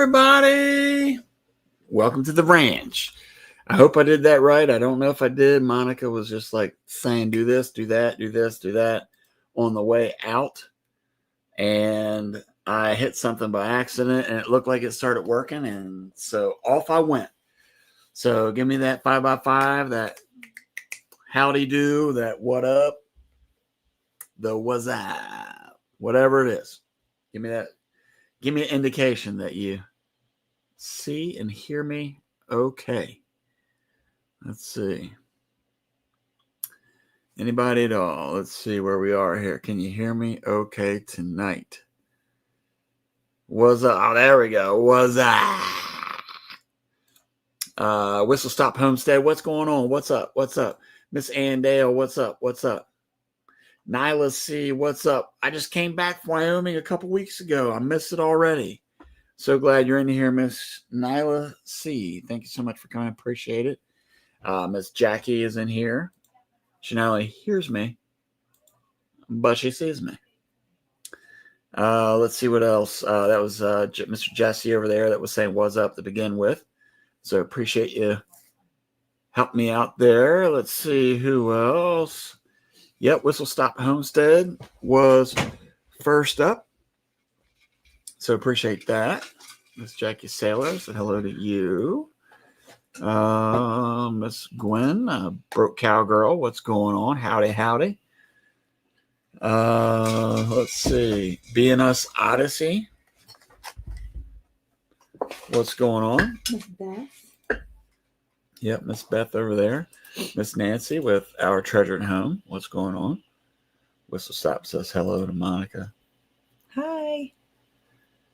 everybody. Welcome to the ranch. I hope I did that right. I don't know if I did. Monica was just like saying, do this, do that, do this, do that on the way out. And I hit something by accident and it looked like it started working. And so off I went. So give me that 5x5, that howdy do, that what up, the what's up, whatever it is. Give me that. Give me an indication that you see and hear me okay. Let's see. Anybody at all? Let's see where we are here. Can you hear me okay tonight? Was oh, there we go. Was Whistle Stop Homestead. What's going on? What's up? What's up? Miss Ann Dale, what's up? What's up? Nyla C, what's up? I just came back from Wyoming a couple weeks ago. I missed it already. So glad you're in here, Miss Nyla C. Thank you so much for coming. Appreciate it. Miss Jackie is in here. She not only hears me, but she sees me. Let's see what else. That was Mr. Jesse over there that was saying what's up to begin with. So appreciate you help me out there. Let's see who else. Yep, Whistle Stop Homestead was first up. So appreciate that. Miss Jackie Sailor said hello to you. Miss Gwen, Broke Cowgirl, what's going on? Howdy, howdy. Let's see. Being Us Odyssey. What's going on? Miss Beth. Yep, Miss Beth over there. Miss Nancy with Our Treasured Home. What's going on? Whistle Stop says hello to Monica. Hi.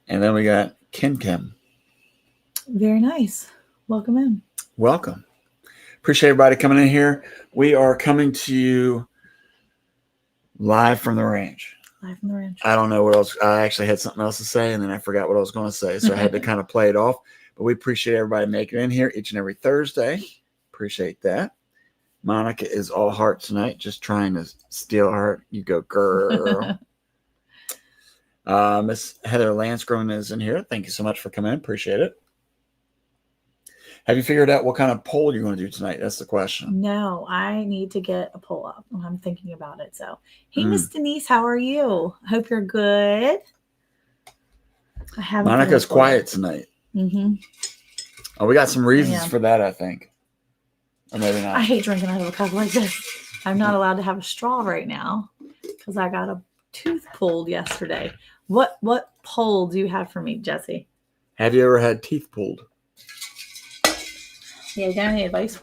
And then we got Kim. Very nice. Welcome in. Welcome. Appreciate everybody coming in here. We are coming to you live from the ranch. Live from the ranch. I don't know what else. I actually had something else to say, and then I forgot what I was going to say. So I had to kind of play it off. But we appreciate everybody making it in here each and every Thursday. Appreciate that. Monica is all heart tonight, just trying to steal heart. You go, girl. Miss Heather Lansgrove is in here. Thank you so much for coming in. Appreciate it. Have you figured out what kind of poll you're going to do tonight? That's the question. No, I need to get a poll up. I'm thinking about it. So, hey, Miss Denise, how are you? Hope you're good. Monica's quiet tonight. Mm-hmm. Oh, we got some reasons for that, I think. Or maybe not. I hate drinking out of a cup like this. I'm not allowed to have a straw right now because I got a tooth pulled yesterday. What poll do you have for me, Jesse? Have you ever had teeth pulled? Yeah, you got any advice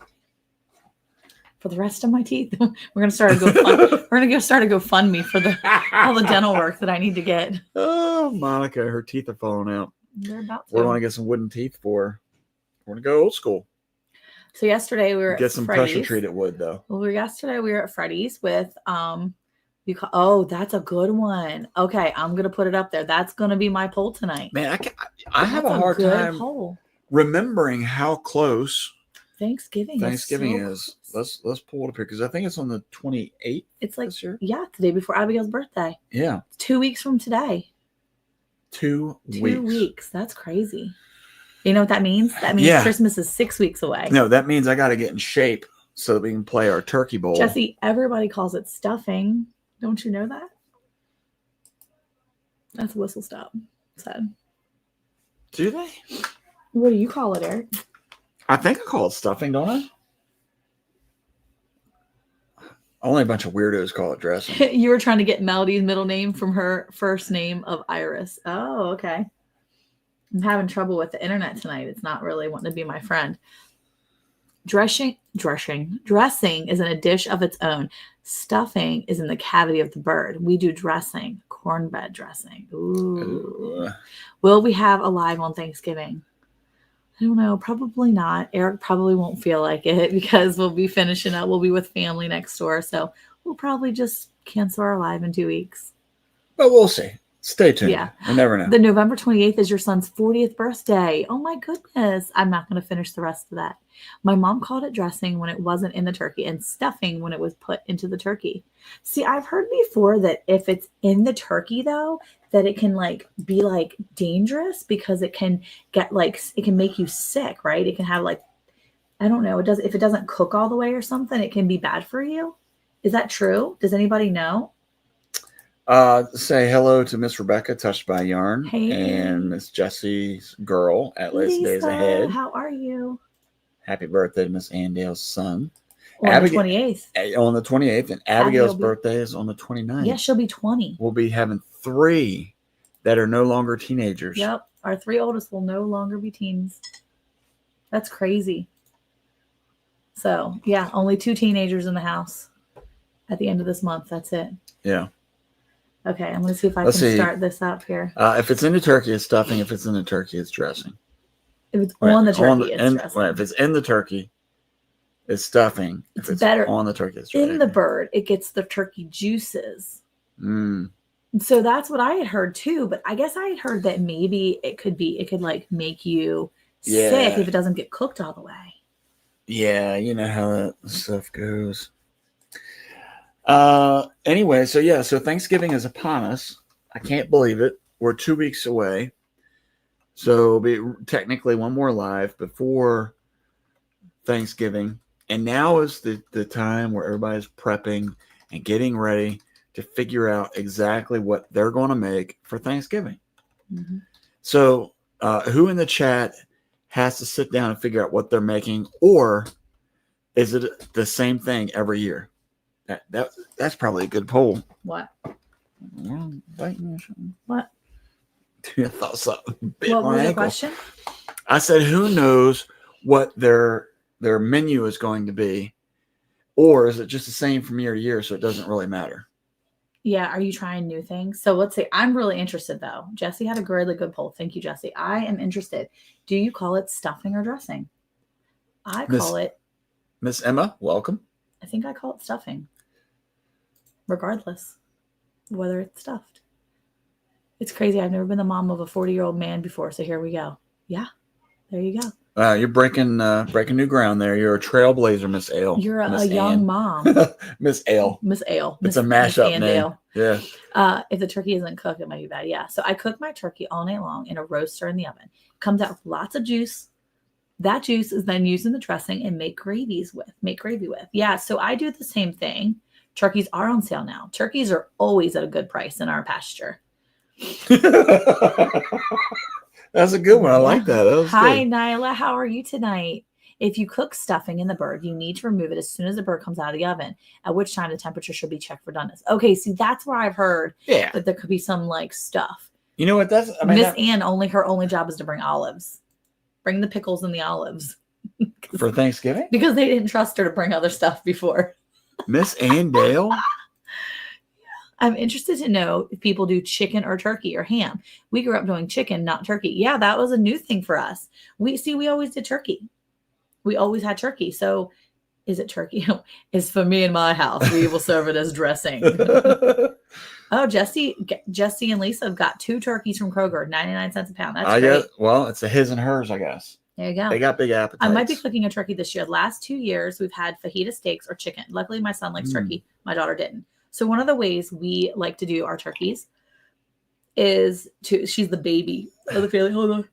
for the rest of my teeth? We're gonna start a GoFundMe. We're gonna start a GoFundMe for all the dental work that I need to get. Oh, Monica, her teeth are falling out. They're about to. We're going to get some wooden teeth for her. We're going to go old school. So yesterday we were get some Freddy's. pressure treated wood though. Well, yesterday we were at Freddy's with oh, that's a good one. Okay, I'm gonna put it up there. That's gonna be my poll tonight. Man, I have a hard time remembering how close Thanksgiving is. Let's pull it up here because I think it's on the 28th. It's like this year. Yeah, the day before Abigail's birthday. Yeah, it's 2 weeks from today. 2 weeks. 2 weeks. That's crazy. You know what that means? That means Christmas is 6 weeks away. No, that means I got to get in shape so that we can play our turkey bowl. Jesse, everybody calls it stuffing. Don't you know that? That's Whistle Stop said. Do they? What do you call it, Eric? I think I call it stuffing, don't I? Only a bunch of weirdos call it dressing. You were trying to get Melody's middle name from her first name of Iris. Oh, okay. I'm having trouble with the internet tonight. It's not really wanting to be my friend. Dressing is in a dish of its own. Stuffing is in the cavity of the bird. We do dressing, cornbread dressing. Ooh. Will we have a live on Thanksgiving? I don't know. Probably not. Eric probably won't feel like it because we'll be finishing up. We'll be with family next door. So we'll probably just cancel our live in 2 weeks. But we'll see. Stay tuned. Yeah. You never know. The November 28th is your son's 40th birthday. Oh my goodness. I'm not going to finish the rest of that. My mom called it dressing when it wasn't in the turkey and stuffing when it was put into the turkey. See, I've heard before that if it's in the turkey though, that it can like be like dangerous because it can get like it can make you sick, right? It can have like I don't know, it does if it doesn't cook all the way or something, it can be bad for you. Is that true? Does anybody know? Say hello to Miss Rebecca, Touched by Yarn, Hey. and Miss Jesse's girl, Atlas Days Lisa, Ahead. how are you? Happy birthday to Miss Andale's son. On the 28th. On the 28th, and Abigail's Abigail birthday is on the 29th. Yeah, she'll be 20. We'll be having 3 that are no longer teenagers. Yep. Our 3 oldest will no longer be teens. That's crazy. So, yeah, only 2 teenagers in the house at the end of this month. That's it. Yeah. Okay, I'm going to see if I can start this up here. If it's in the turkey, it's stuffing. If it's in the turkey, it's dressing. If it's on the turkey, it's dressing. If it's in the turkey, it's stuffing. If it's better on the turkey, it's dressing. In the bird, it gets the turkey juices. Mm. So that's what I had heard too. But I guess I had heard that maybe it could like make you sick if it doesn't get cooked all the way. Yeah, you know how that stuff goes. Anyway, so Thanksgiving is upon us. I can't believe it. We're 2 weeks away. So it'll be technically one more live before Thanksgiving. And now is the time where everybody's prepping and getting ready to figure out exactly what they're going to make for Thanksgiving. Mm-hmm. So who in the chat has to sit down and figure out what they're making, or is it the same thing every year? That's probably a good poll. What? What? I thought something. What was the question? I said, who knows what their menu is going to be, or is it just the same from year to year, so it doesn't really matter? Yeah, are you trying new things? So let's say I'm really interested though. Jesse had a really good poll. Thank you, Jesse. I am interested. Do you call it stuffing or dressing? I call it. Miss Emma, welcome. I think I call it stuffing, regardless of whether it's stuffed. It's crazy. I've never been the mom of a 40-year-old man before, so here we go. Yeah, there you go. You're breaking new ground there. You're a trailblazer, Miss Ale. You're a young mom. Miss Ale. Miss Ale. It's a mashup name. Ale. Yeah. If the turkey isn't cooked, it might be bad. Yeah. So I cook my turkey all night long in a roaster in the oven. Comes out with lots of juice. That juice is then used in the dressing and make gravy with. Yeah. So I do the same thing. Turkeys are on sale now. Turkeys are always at a good price in our pasture. That's a good one. I like that. Hi, good. Nyla. How are you tonight? If you cook stuffing in the bird, you need to remove it as soon as the bird comes out of the oven, at which time the temperature should be checked for doneness. Okay, see, that's where I've heard that there could be some like stuff. You know what? Miss Ann, her only job is to bring olives. Bring the pickles and the olives. For Thanksgiving? Because they didn't trust her to bring other stuff before. Miss Ann Dale? I'm interested to know if people do chicken or turkey or ham. We grew up doing chicken, not turkey. Yeah, that was a new thing for us. We always did turkey. We always had turkey. So is it turkey? It's for me in my house. We will serve it as dressing. Oh, Jesse and Lisa have got 2 turkeys from Kroger, 99 cents a pound. That's great. Well, it's a his and hers, I guess. There you go. They got big appetites. I might be cooking a turkey this year. Last 2 years, we've had fajita steaks or chicken. Luckily, my son likes turkey. My daughter didn't. So one of the ways we like to do our turkeys is she's the baby of the family. Hold on.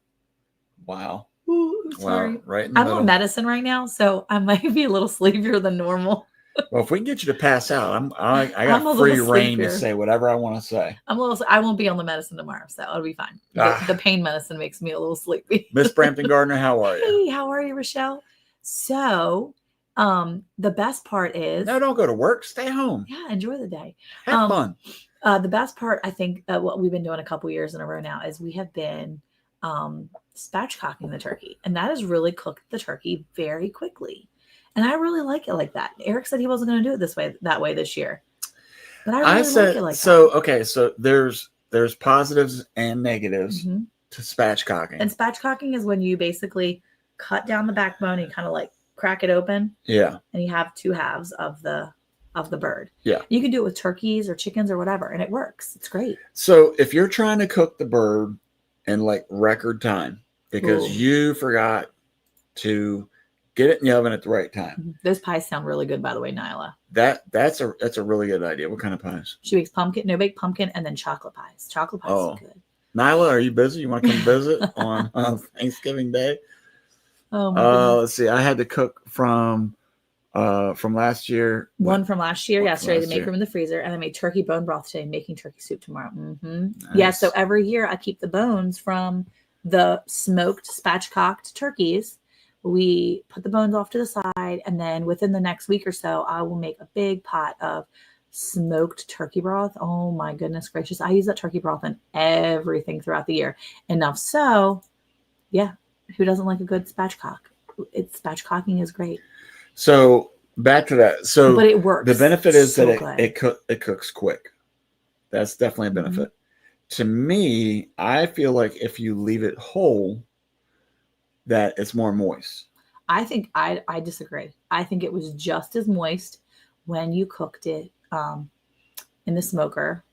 Wow. Ooh, sorry. Wow. Right in the I'm middle. on medicine right now, so I might be a little sleepier than normal. Well, if we can get you to pass out, I got free reign to say whatever I want to say. I won't be on the medicine tomorrow, so it'll be fine. The pain medicine makes me a little sleepy. Miss Brampton Gardner, how are you? Hey, how are you, Rochelle? So, the best part is no, don't go to work. Stay home. Yeah, enjoy the day. Have fun. The best part, I think, what we've been doing a couple years in a row now is we have been spatchcocking the turkey, and that has really cooked the turkey very quickly. And I really like it like that. Eric said he wasn't going to do it that way this year, but I really like it like so. that. Okay, so there's positives and negatives to spatchcocking. And spatchcocking is when you basically cut down the backbone and kind of like crack it open. Yeah. And you have 2 halves of the bird. Yeah. You can do it with turkeys or chickens or whatever, and it works. It's great. So if you're trying to cook the bird in like record time because you forgot to Get it in the oven at the right time. Those pies sound really good, by the way, Nyla. That's a really good idea. What kind of pies? She makes no-bake pumpkin, and then chocolate pies. Chocolate pies are good. Nyla, are you busy? You want to come visit on Thanksgiving Day? Oh my goodness. Let's see. I had to cook from last year. One from last year yesterday to make year. room in the freezer, and I made turkey bone broth today, making turkey soup tomorrow. Nice. Yeah, so every year I keep the bones from the smoked spatchcocked turkeys. We put the bones off to the side, and then within the next week or so, I will make a big pot of smoked turkey broth. Oh my goodness gracious. I use that turkey broth in everything throughout the year. Enough so, yeah, who doesn't like a good spatchcock? Spatchcocking is great. So back to that. So but it works. The benefit is so that it cooks quick. That's definitely a benefit. Mm-hmm. To me, I feel like if you leave it whole, that it's more moist. I think I disagree. I think it was just as moist when you cooked it in the smoker,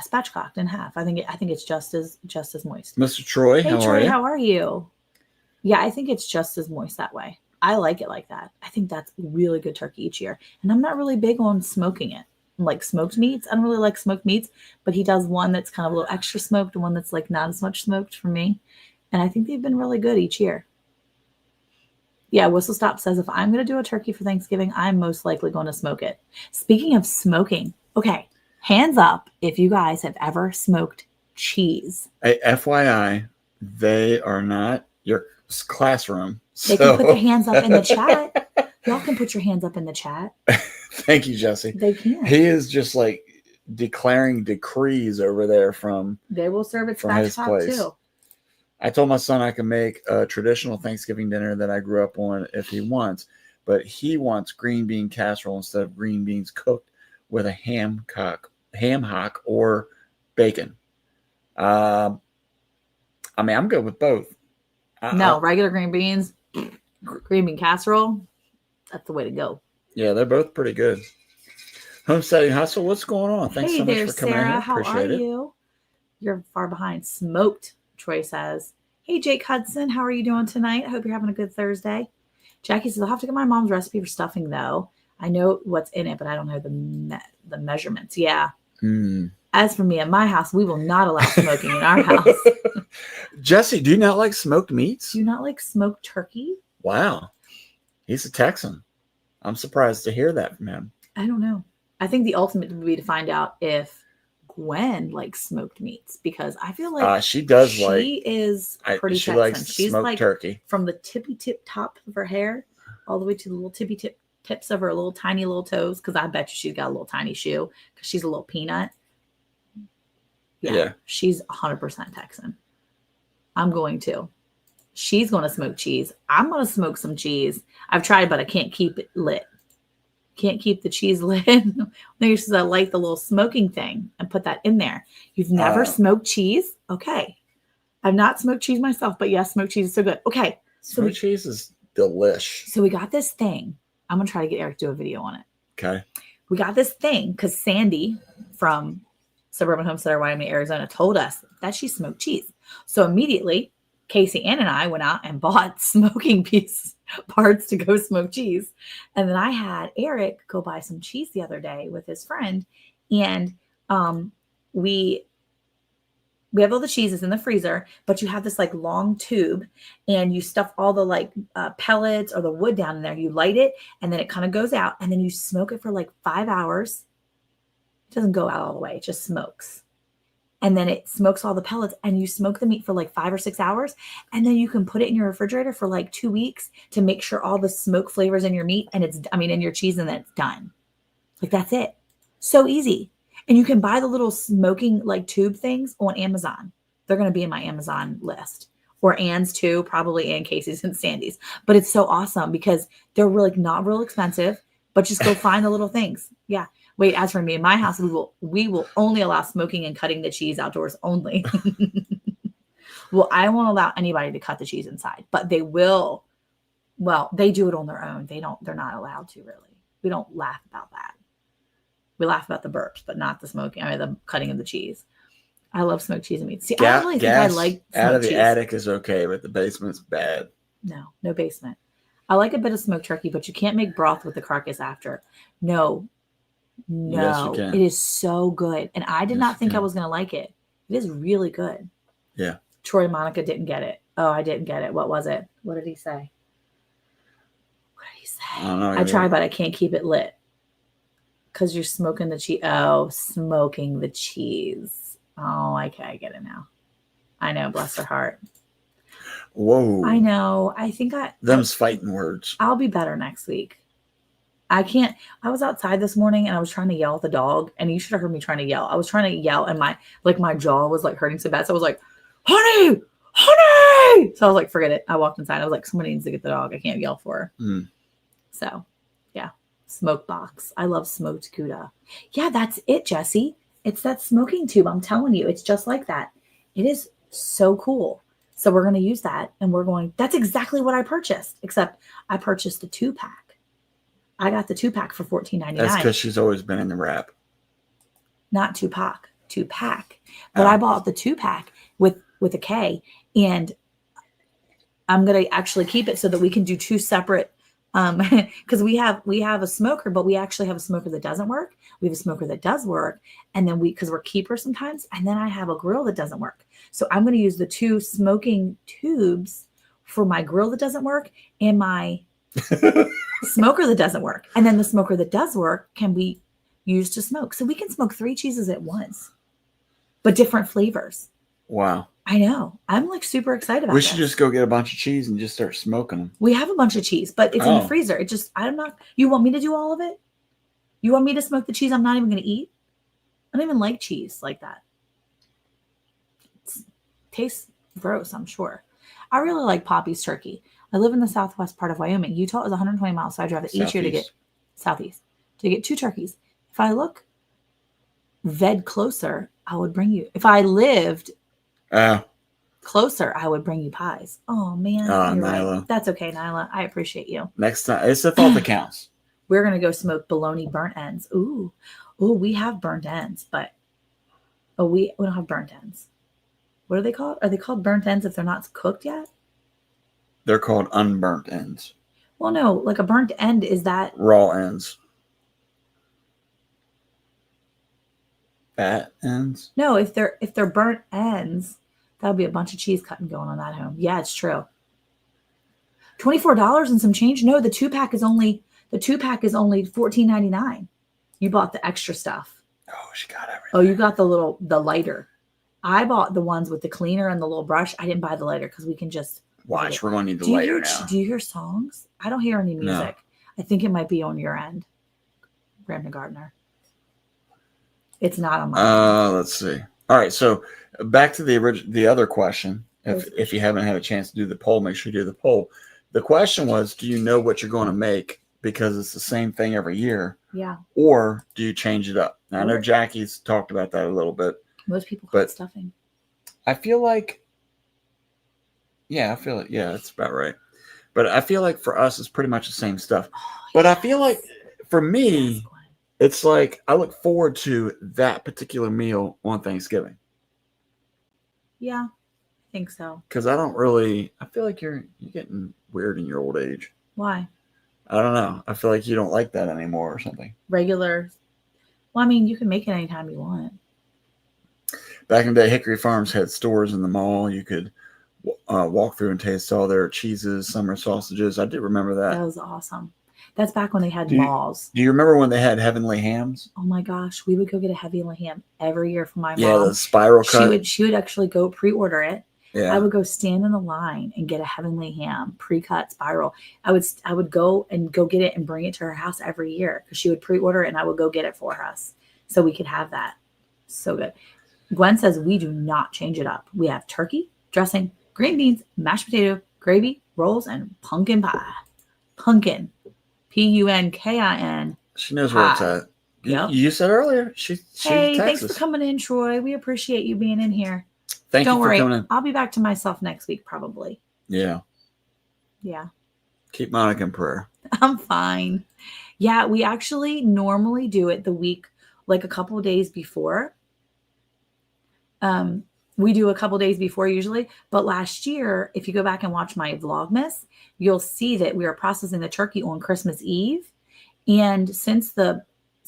spatchcocked in half. I think it's just as moist. Mr. Troy, hey, Troy, how are you? Yeah, I think it's just as moist that way. I like it like that. I think that's really good turkey each year. And I'm not really big on smoking it. Like smoked meats. I don't really like smoked meats, but he does one that's kind of a little extra smoked and one that's like not as much smoked for me. And I think they've been really good each year. Yeah, Whistle Stop says, if I'm going to do a turkey for Thanksgiving, I'm most likely going to smoke it. Speaking of smoking, okay, hands up if you guys have ever smoked cheese. Hey, FYI, they are not your classroom. They can put their hands up in the chat. Y'all can put your hands up in the chat. Thank you, Jesse. They can. He is just like declaring decrees over there from They will serve it spatchcock too. I told my son I can make a traditional Thanksgiving dinner that I grew up on if he wants, but he wants green bean casserole instead of green beans cooked with a ham hock or bacon. I mean, I'm good with both. Regular green beans, green bean casserole, that's the way to go. Yeah, they're both pretty good. Homesteading Hustle, what's going on? Thanks so much for coming in here. How are you? You're far behind. Smoked, Troy says. Hey, Jake Hudson, how are you doing tonight? I hope you're having a good Thursday. Jackie says, I'll have to get my mom's recipe for stuffing, though. I know what's in it, but I don't know the measurements. Yeah. As for me, in my house, we will not allow smoking in our house. Jesse, do you not like smoked meats? Do you not like smoked turkey? Wow. He's a Texan. I'm surprised to hear that from him. I don't know. I think the ultimate would be to find out if Gwen likes smoked meats, because I feel like she does. She is pretty she Texan. Likes She's smoked like turkey from the tippy tip top of her hair all the way to the little tippy tips of her little tiny little toes. Because I bet you she's got a little tiny shoe because she's a little peanut. Yeah. She's 100% Texan. I'm going to. She's going to smoke cheese. I'm going to smoke some cheese. I've tried, but I can't keep it lit. Can't keep the cheese lit. There's to light the little smoking thing and put that in there. You've never smoked cheese? Okay. I've not smoked cheese myself, but yes, smoked cheese is so good. Okay. Smoked cheese is delish. So we got this thing. I'm going to try to get Eric to do a video on it. Okay. We got this thing because Sandy from Suburban Homesteader, Wyoming, Arizona told us that she smoked cheese. So immediately, Casey Ann and I went out and bought smoking parts to go smoke cheese. And then I had Eric go buy some cheese the other day with his friend. And we have all the cheeses in the freezer, but you have this like long tube and you stuff all the like pellets or the wood down in there. You light it and then it kind of goes out and then you smoke it for like 5 hours. It doesn't go out all the way. It just smokes. And then it smokes all the pellets and you smoke the meat for like 5 or 6 hours. And then you can put it in your refrigerator for like 2 weeks to make sure all the smoke flavors in your meat and in your cheese, and then it's done. Like that's it. So easy. And you can buy the little smoking like tube things on Amazon. They're going to be in my Amazon list, or Ann's too, probably, and Casey's and Sandy's. But it's so awesome because they're really not real expensive, but just go find the little things. Yeah. Wait, as for me, in my house, we will only allow smoking and cutting the cheese outdoors only. Well, I won't allow anybody to cut the cheese inside, but they will. Well, they do it on their own. They're not allowed to, really. We don't laugh about that. We laugh about the burps, but not the smoking. The cutting of the cheese. I love smoked cheese and meat. See, I don't really think I like smoked out of the cheese. Attic is okay, but the basement's bad. No basement. I like a bit of smoked turkey, but you can't make broth with the carcass after. No, Yes, you no, can. it is so good. And I did Yes, not you think I can. was going to like it. It is really good. Yeah. Troy and Monica didn't get it. Oh, I didn't get it. What was it? What did he say? What did he say? I don't know. I try, but I can't keep it lit. Because you're smoking the cheese. Oh, smoking the cheese. Oh, okay, I get it now. I know, bless her heart. Whoa. I know. I think Them's fighting words. I'll be better next week. I can't. I was outside this morning and I was trying to yell at the dog, and you should have heard me trying to yell. I was trying to yell, and my jaw was like hurting so bad. So I was like, "Honey, honey!" So I was like, "Forget it." I walked inside. I was like, "Somebody needs to get the dog. I can't yell for her." Mm. So, yeah, smoke box. I love smoked Gouda. Yeah, that's it, Jesse. It's that smoking tube. I'm telling you, it's just like that. It is so cool. So we're going to use that, and that's exactly what I purchased, except I purchased a 2-pack. I got the 2-pack for $14.99. That's because she's always been in the wrap. Not 2-pack, 2-pack. But I bought the 2-pack with a K, and I'm going to actually keep it so that we can do 2 separate, because we have a smoker, but we actually have a smoker that doesn't work. We have a smoker that does work. And then because we're keepers sometimes, and then I have a grill that doesn't work. So I'm going to use the 2 smoking tubes for my grill that doesn't work and my smoker that doesn't work. And then the smoker that does work can be used to smoke. So we can smoke 3 cheeses at once, but different flavors. Wow. I know. I'm like super excited about We this. should just go get a bunch of cheese and just start smoking them. We have a bunch of cheese, but it's in the freezer. You want me to do all of it? You want me to smoke the cheese I'm not even going to eat? I don't even like cheese like that. It tastes gross, I'm sure. I really like Poppy's turkey. I live in the southwest part of Wyoming. Utah is 120 miles, so I drive each year to get southeast to get 2 turkeys. If I look closer, I would bring you. If I lived closer, I would bring you pies. Oh man, you're Nyla. right. That's okay, Nyla. I appreciate you. Next time, it's the thought that counts. We're gonna go smoke bologna burnt ends. Ooh, we have burnt ends, but we don't have burnt ends. What are they called? Are they called burnt ends if they're not cooked yet? They're called unburnt ends. Well, no, like a burnt end is that raw ends. Fat ends? No, if they're burnt ends, that would be a bunch of cheese cutting going on that home. Yeah, it's true. $24 and some change. No, the 2-pack is only $14.99. You bought the extra stuff. Oh, she got everything. Oh, you got the lighter. I bought the ones with the cleaner and the little brush. I didn't buy the lighter because we can just watch. We're going to need the lighter now. Do you hear songs? I don't hear any music. No. I think it might be on your end, Brandon Gardner. It's not on my end. Let's see. All right, so back to the other question. If you haven't had a chance to do the poll, make sure you do the poll. The question was, do you know what you're going to make because it's the same thing every year? Yeah. Or do you change it up? Now, I know Jackie's talked about that a little bit. Most people call it stuffing. I feel like, yeah, that's about right. But I feel like for us, it's pretty much the same stuff. But I feel like for me, it's like I look forward to that particular meal on Thanksgiving. Yeah, I think so. Because I feel like you're getting weird in your old age. Why? I don't know. I feel like you don't like that anymore or something. Regular. Well, I mean, you can make it anytime you want. Back in the day, Hickory Farms had stores in the mall. You could walk through and taste all their cheeses, summer sausages. I do remember that. That was awesome. That's back when they had malls. Do you remember when they had Heavenly Hams? Oh my gosh, we would go get a Heavenly Ham every year for my mom. Yeah, the spiral cut. She would actually go pre-order it. Yeah. I would go stand in a line and get a Heavenly Ham pre-cut spiral. I would go get it and bring it to her house every year because she would pre-order it and I would go get it for us so we could have that. So good. Gwen says we do not change it up. We have turkey, dressing, green beans, mashed potato, gravy, rolls, and pumpkin pie. Pumpkin. Punkin. She knows where it's at. Yep. You said earlier. Hey, thanks for coming in, Troy. We appreciate you being in here. Don't you worry. For coming in. I'll be back to myself next week, probably. Yeah. Yeah. Keep Monica in prayer. I'm fine. Yeah, we actually normally do it the week, like a couple of days before. We do a couple days before usually, but last year, if you go back and watch my Vlogmas, you'll see that we were processing the turkey on Christmas Eve. And since the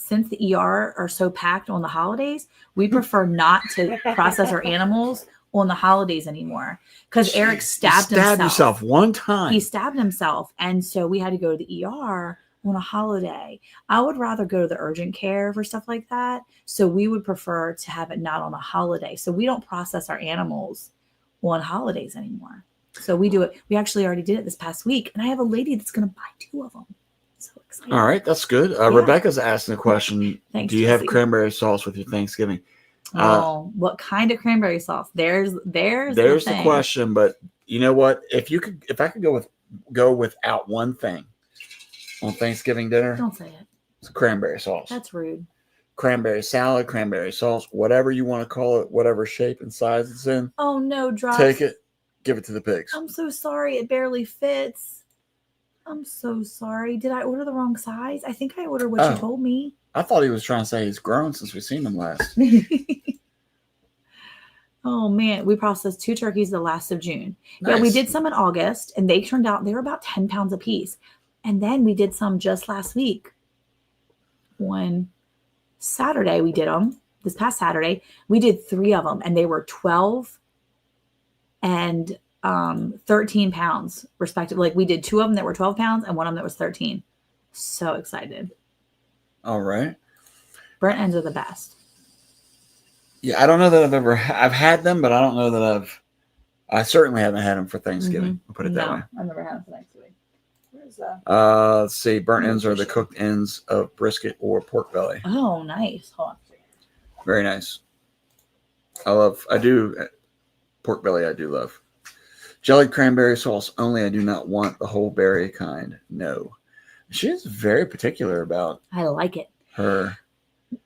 ER are so packed on the holidays, we prefer not to process our animals on the holidays anymore because Eric stabbed himself one time. He stabbed himself, and so we had to go to the ER on a holiday. I would rather go to the urgent care for stuff like that. So we would prefer to have it not on a holiday. So we don't process our animals on holidays anymore. So we do it. We actually already did it this past week, and I have a lady that's going to buy 2 of them. So excited. All right, that's good. Rebecca's asking a question. Thanks, do you Jesse. have cranberry sauce with your Thanksgiving? Oh, what kind of cranberry sauce? There's the question. But you know what? If I could go without one thing on Thanksgiving dinner, don't say it. It's cranberry sauce. That's rude. Cranberry salad, cranberry sauce, whatever you want to call it, whatever shape and size it's in. Oh no, Drops. Take it, give it to the pigs. I'm so sorry. It barely fits. I'm so sorry. Did I order the wrong size? I think I ordered what you told me. I thought he was trying to say he's grown since we've seen him last. Oh man, we processed 2 turkeys the last of June. Nice. Yeah, we did some in August, and they were about 10 pounds a piece. And then we did some just last week. One Saturday we did them. This past Saturday, we did 3 of them, and they were 12 and 13 pounds respectively. Like we did 2 of them that were 12 pounds and 1 of them that was 13. So excited. All right. Burnt ends are the best. Yeah, I don't know that I've had them, but I don't know that I certainly haven't had them for Thanksgiving. Mm-hmm. I'll put it that way. I've never had them for Thanksgiving. Where's that? Let's see. Burnt ends are the cooked ends of brisket or pork belly. Oh, nice. Hold on. Very nice. Pork belly I do love. Jellied cranberry sauce only. I do not want the whole berry kind. No. She is very particular about I like it. her.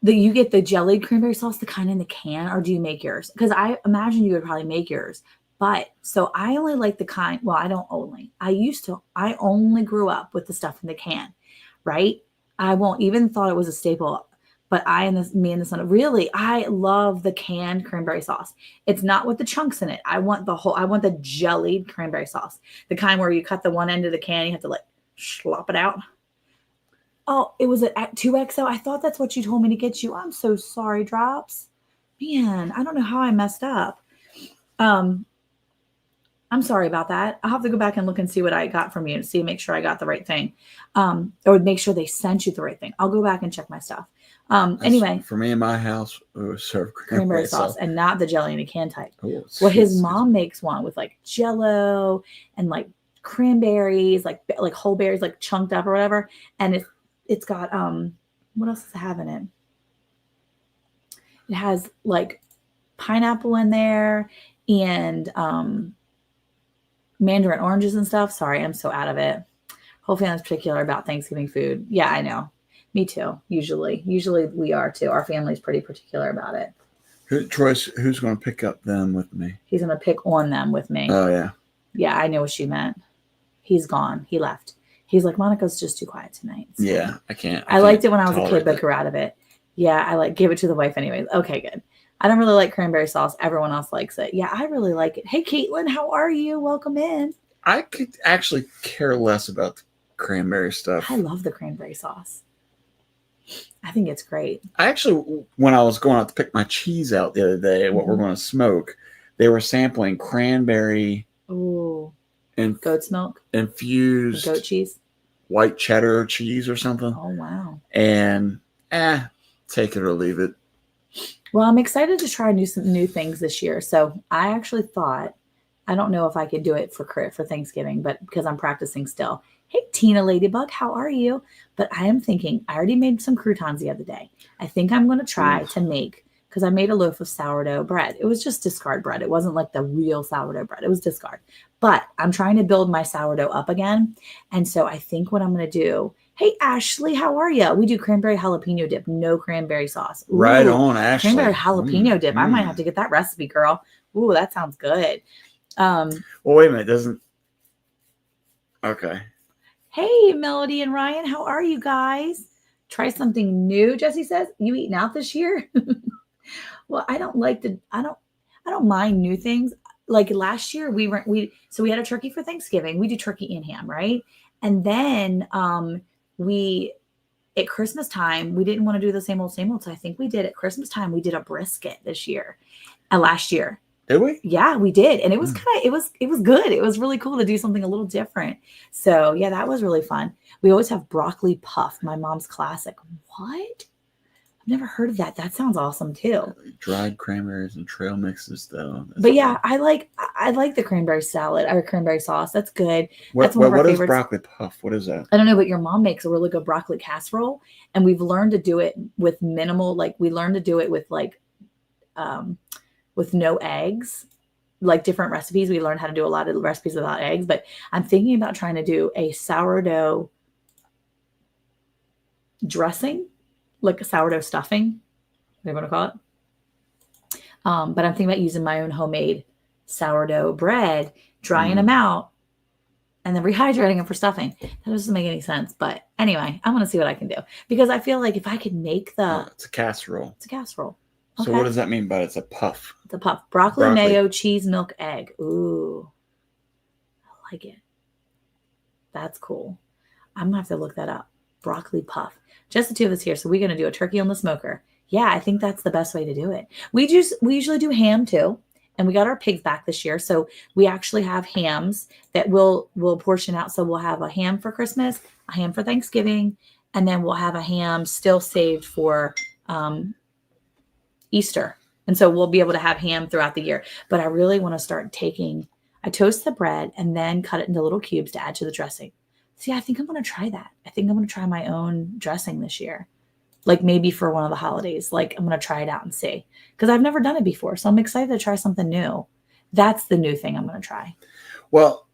You get the jellied cranberry sauce, the kind in the can, or do you make yours? Because I imagine you would probably make yours. But so I only like the kind. Well, I don't only. I only grew up with the stuff in the can, right? I won't even thought it was a staple. But me and the son, really, I love the canned cranberry sauce. It's not with the chunks in it. I want the jellied cranberry sauce. The kind where you cut the one end of the can, you have to like slop it out. Oh, it was at 2XO. I thought that's what you told me to get you. I'm so sorry, Drops. Man, I don't know how I messed up. I'm sorry about that. I'll have to go back and look and see what I got from you and make sure I got the right thing. Or make sure they sent you the right thing. I'll go back and check my stuff. Anyway. For me in my house, we would serve cranberry sauce and not the jelly in a can type. Oh, well, his mom makes one with like Jell-O and like cranberries, like whole berries, like chunked up or whatever. And it's got, what else does it have in it? It has like pineapple in there and mandarin oranges and stuff. Sorry, I'm so out of it. Whole family's particular about Thanksgiving food. Yeah, I know. Me too. Usually we are too. Our family's pretty particular about it. Troyce, who's going to pick up them with me? He's going to pick on them with me. Oh, yeah. Yeah, I know what she meant. He's gone. He left. He's like, Monica's just too quiet tonight. So yeah, I can't. I liked it when I was a kid, but grew out of it. Yeah, I gave it to the wife anyways. Okay, good. I don't really like cranberry sauce. Everyone else likes it. Yeah, I really like it. Hey, Caitlin, how are you? Welcome in. I could actually care less about the cranberry stuff. I love the cranberry sauce. I think it's great. I actually, when I was going out to pick my cheese out the other day, what we're going to smoke, they were sampling cranberry. Ooh. And goat's milk. Infused goat cheese. White cheddar cheese or something. Oh, wow. And take it or leave it. Well, I'm excited to try some new things this year. So I actually thought, I don't know if I could do it for Thanksgiving, but because I'm practicing still. Hey, Tina Ladybug, how are you? But I am thinking, I already made some croutons the other day. I think I'm going to try to make, because I made a loaf of sourdough bread. It was just discard bread. It wasn't like the real sourdough bread. It was discard. But I'm trying to build my sourdough up again. And so I think what I'm going to do, hey, Ashley, how are you? We do cranberry jalapeno dip, no cranberry sauce. Ooh, right on, Ashley. Cranberry jalapeno dip. I might have to get that recipe, girl. Ooh, that sounds good. Well, wait a minute. Okay. Hey, Melody and Ryan, how are you guys? Try something new, Jesse says. You eating out this year? Well, I I don't mind new things. Like last year we had a turkey for Thanksgiving. We do turkey and ham, right? And then we at Christmas time, we didn't want to do the same old. So I think we did at Christmas time, we did a brisket this year. Last year. Did we? Yeah, we did. And it was it was good. It was really cool to do something a little different. So yeah, that was really fun. We always have broccoli puff, my mom's classic. What? I've never heard of that. That sounds awesome too. Dried cranberries and trail mixes, though. But yeah, I like the cranberry salad or cranberry sauce. That's good. That's one of our what is favorites. broccoli puff? What is that? I don't know, but your mom makes a really good broccoli casserole, and we've learned to do it with minimal. Like we learned to do it with with no eggs. Like different recipes, we learned how to do a lot of recipes without eggs. But I'm thinking about trying to do a sourdough dressing, like a sourdough stuffing, whatever you want to call it. But I'm thinking about using my own homemade sourdough bread, drying them out, and then rehydrating them for stuffing. That doesn't make any sense. But anyway, I want to see what I can do. Because I feel like if I could make it's a casserole. It's a casserole. So what does that mean by it's a puff? It's a puff. Broccoli, mayo, cheese, milk, egg. Ooh. I like it. That's cool. I'm going to have to look that up. Broccoli puff. Just the two of us here. So we're going to do a turkey on the smoker. Yeah, I think that's the best way to do it. We usually do ham too. And we got our pigs back this year. So we actually have hams that we'll portion out. So we'll have a ham for Christmas, a ham for Thanksgiving, and then we'll have a ham still saved for Easter. And so we'll be able to have ham throughout the year. But I really want to start I toast the bread and then cut it into little cubes to add to the dressing. See, I think I'm going to try that. I think I'm going to try my own dressing this year. Like maybe for one of the holidays. Like I'm going to try it out and see. Because I've never done it before. So I'm excited to try something new. That's the new thing I'm going to try. Well,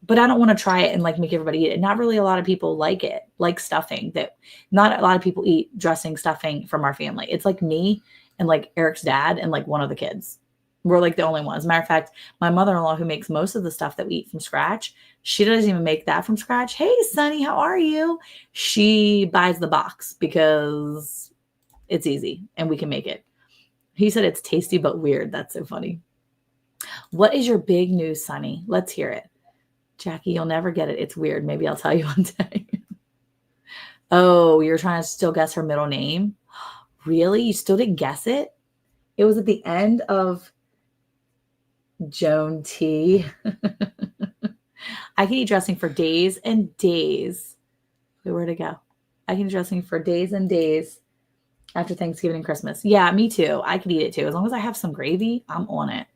but I don't want to try it and like make everybody eat it. Not really a lot of people like it, like stuffing. That not a lot of people eat dressing stuffing from our family. It's like me and like Eric's dad and like one of the kids. We're like the only ones. As a matter of fact, my mother-in-law who makes most of the stuff that we eat from scratch, she doesn't even make that from scratch. Hey, Sonny, how are you? She buys the box because it's easy and we can make it. He said it's tasty but weird. That's so funny. What is your big news, Sonny? Let's hear it. Jackie, you'll never get it. It's weird. Maybe I'll tell you one day. Oh, you're trying to still guess her middle name? Really? You still didn't guess it? It was at the end of Joan T. I can eat dressing for days and days. Wait, where'd it go? I can eat dressing for days and days after Thanksgiving and Christmas. Yeah, me too. I could eat it too. As long as I have some gravy, I'm on it.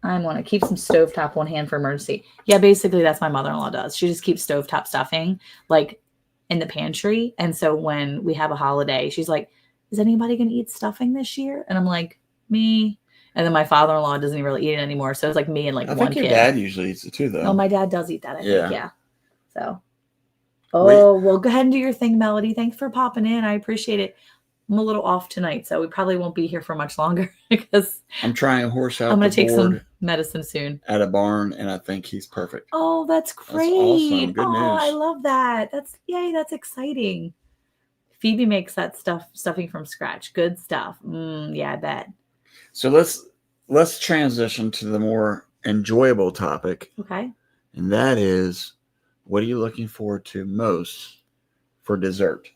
I'm on it. Keep some stovetop on hand for emergency. Yeah, basically that's my mother-in-law does. She just keeps stovetop stuffing like in the pantry. And so when we have a holiday, she's like, is anybody going to eat stuffing this year? And I'm like, me. And then my father-in-law doesn't even really eat it anymore. So it's like me and like one kid. I think your dad usually eats it too, though. Oh, my dad does eat that, I think. Yeah. So, well, go ahead and do your thing, Melody. Thanks for popping in. I appreciate it. I'm a little off tonight, so we probably won't be here for much longer because I'm trying to horse out. I'm going to take some medicine soon at a barn, and I think he's perfect. Oh, that's great! That's awesome. Good news. I love that. That's exciting. Phoebe makes that stuffing from scratch. Good stuff. Yeah, I bet. So let's transition to the more enjoyable topic. Okay. And that is, what are you looking forward to most for dessert?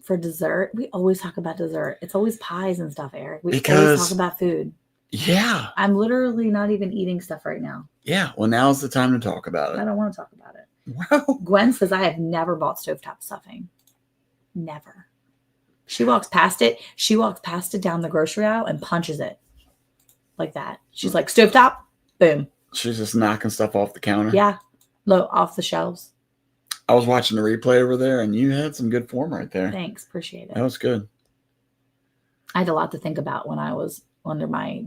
For dessert, we always talk about dessert. It's always pies and stuff, Eric. We always talk about food. Yeah. I'm literally not even eating stuff right now. Yeah. Well, now's the time to talk about it. I don't want to talk about it. Wow. Gwen says I have never bought stovetop stuffing. Never. She walks past it. She walks past it down the grocery aisle and punches it like that. She's like, stovetop, boom. She's just knocking stuff off the counter. Yeah. Low off the shelves. I was watching the replay over there, and you had some good form right there. Thanks. Appreciate it. That was good. I had a lot to think about when I was under my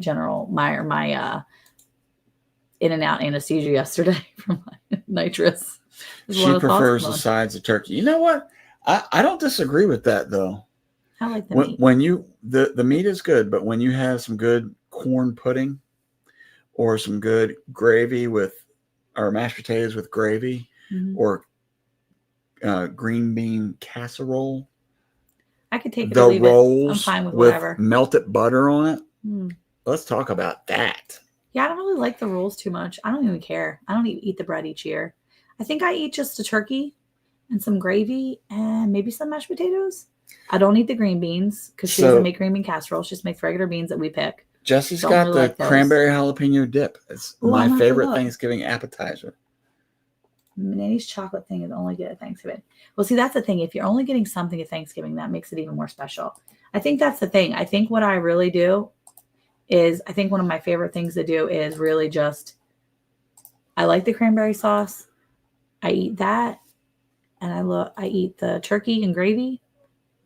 in and out anesthesia yesterday from my nitrous. She prefers the sides of turkey. You know what? I don't disagree with that, though. I like the meat. When the meat is good, but when you have some good corn pudding or some good gravy or mashed potatoes with gravy or green bean casserole. I could take the rolls I'm fine with with whatever. Melted butter on it. Let's talk about that. Yeah, I don't really like the rolls too much. I don't even care. I don't even eat the bread each year. I think I eat just a turkey and some gravy and maybe some mashed potatoes. I don't eat the green beans because she doesn't make green bean casserole. She just makes regular beans that we pick. Jesse's got the like cranberry jalapeno dip. It's my favorite Thanksgiving appetizer. Nanny's chocolate thing is only good at Thanksgiving. Well, see, that's the thing. If you're only getting something at Thanksgiving, that makes it even more special. I think that's the thing. I think what I really do is, I think one of my favorite things to do is really just, I like the cranberry sauce. I eat that. And I eat the turkey and gravy,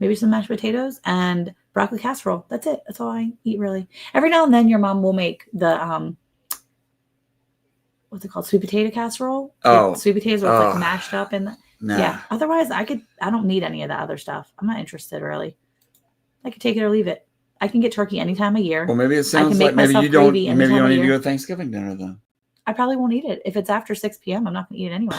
maybe some mashed potatoes and broccoli casserole. That's it. That's all I eat, really. Every now and then your mom will make the, what's it called? Sweet potato casserole. Oh, like sweet potatoes are like mashed up and yeah. Otherwise, I don't need any of that other stuff. I'm not interested, really. I could take it or leave it. I can get turkey any time of year. Well, maybe it sounds like maybe you don't need to go to Thanksgiving dinner then. I probably won't eat it. If it's after 6 p.m., I'm not going to eat it anyway.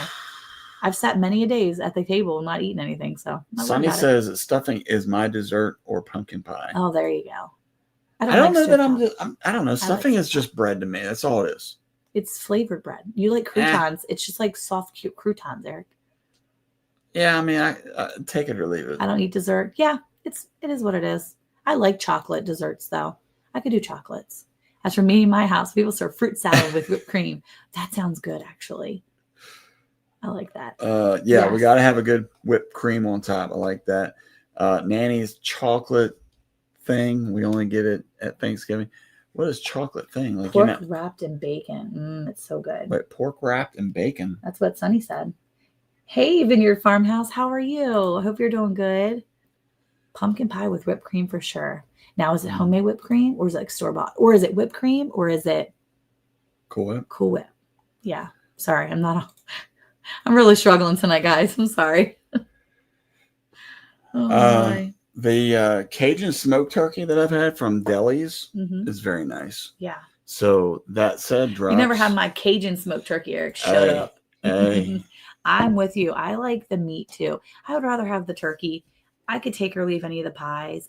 I've sat many a days at the table and not eaten anything. So Sonny says that stuffing is my dessert or pumpkin pie. Oh, there you go. I don't know that I don't know. Stuffing is just bread to me. That's all it is. It's flavored bread. You like croutons. It's just like soft, cute croutons, Eric. Yeah, I mean, I take it or leave it. I don't eat dessert. Yeah, it is what it is. I like chocolate desserts, though. I could do chocolates. As for me, my house, people serve fruit salad with whipped cream. That sounds good, actually. I like that. Yeah, we got to have a good whipped cream on top. I like that. Nanny's chocolate thing. We only get it at Thanksgiving. What is chocolate thing? Like pork wrapped in bacon. It's so good. Wait, pork wrapped in bacon. That's what Sonny said. Hey, Vineyard Farmhouse, how are you? I hope you're doing good. Pumpkin pie with whipped cream for sure. Now, is it homemade whipped cream or is it like store-bought? Or is it whipped cream or is it Cool Whip? Cool Whip. Yeah. Sorry, I'm really struggling tonight, guys. I'm sorry. The Cajun smoked turkey that I've had from Deli's is very nice. Yeah. So that said, you never had my Cajun smoked turkey, Eric. Shut up. I'm with you. I like the meat too. I would rather have the turkey. I could take or leave any of the pies.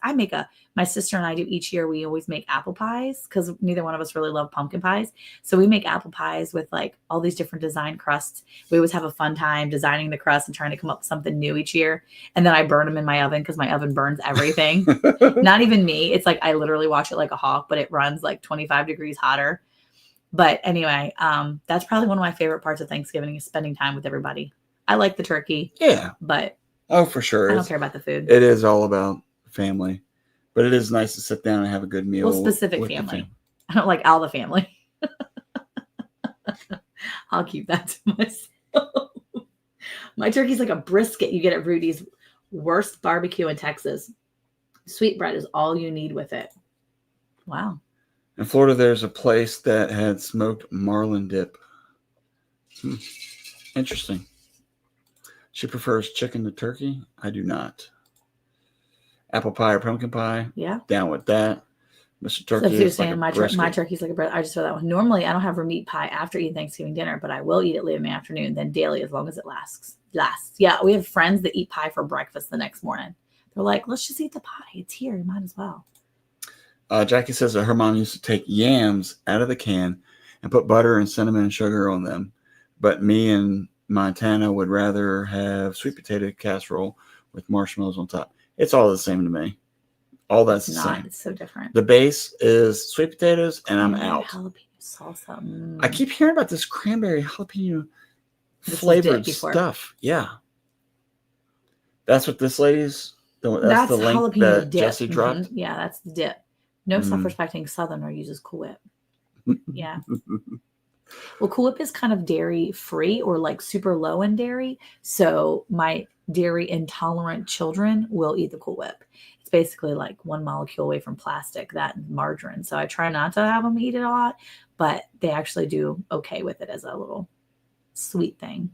My sister and I do each year, we always make apple pies because neither one of us really love pumpkin pies. So we make apple pies with like all these different design crusts. We always have a fun time designing the crust and trying to come up with something new each year. And then I burn them in my oven because my oven burns everything. Not even me. It's like I literally watch it like a hawk, but it runs like 25 degrees hotter. But anyway, that's probably one of my favorite parts of Thanksgiving is spending time with everybody. I like the turkey. Yeah. But oh, for sure. I don't care about the food. It is all about family. But it is nice to sit down and have a good meal. Well, specific family. I don't like all the family. I'll keep that to myself. My turkey's like a brisket you get at Rudy's. Worst barbecue in Texas. Sweetbread is all you need with it. Wow. In Florida, there's a place that had smoked marlin dip. Interesting. She prefers chicken to turkey. I do not. Apple pie or pumpkin pie. Yeah. Down with that. Mr. Turkey so is saying like my turkey's like a bread. I just saw that one. Normally, I don't have a meat pie after eating Thanksgiving dinner, but I will eat it late in the afternoon, then daily as long as it lasts. Yeah, we have friends that eat pie for breakfast the next morning. They're like, let's just eat the pie. It's here. You might as well. Jackie says that her mom used to take yams out of the can and put butter and cinnamon and sugar on them. But me and Montana would rather have sweet potato casserole with marshmallows on top. It's all the same to me. All that's the same. It's so different. The base is sweet potatoes, and I'm out. Jalapeno salsa. I keep hearing about this cranberry jalapeno flavored stuff. Yeah. That's what this lady's. That's the link that dip. Jesse dropped. Mm-hmm. Yeah, that's the dip. No self-respecting Southerner uses Cool Whip. Yeah. Well, Cool Whip is kind of dairy free or like super low in dairy. So my dairy intolerant children will eat the Cool Whip. It's basically like one molecule away from plastic, that and margarine. So I try not to have them eat it a lot, but they actually do okay with it as a little sweet thing.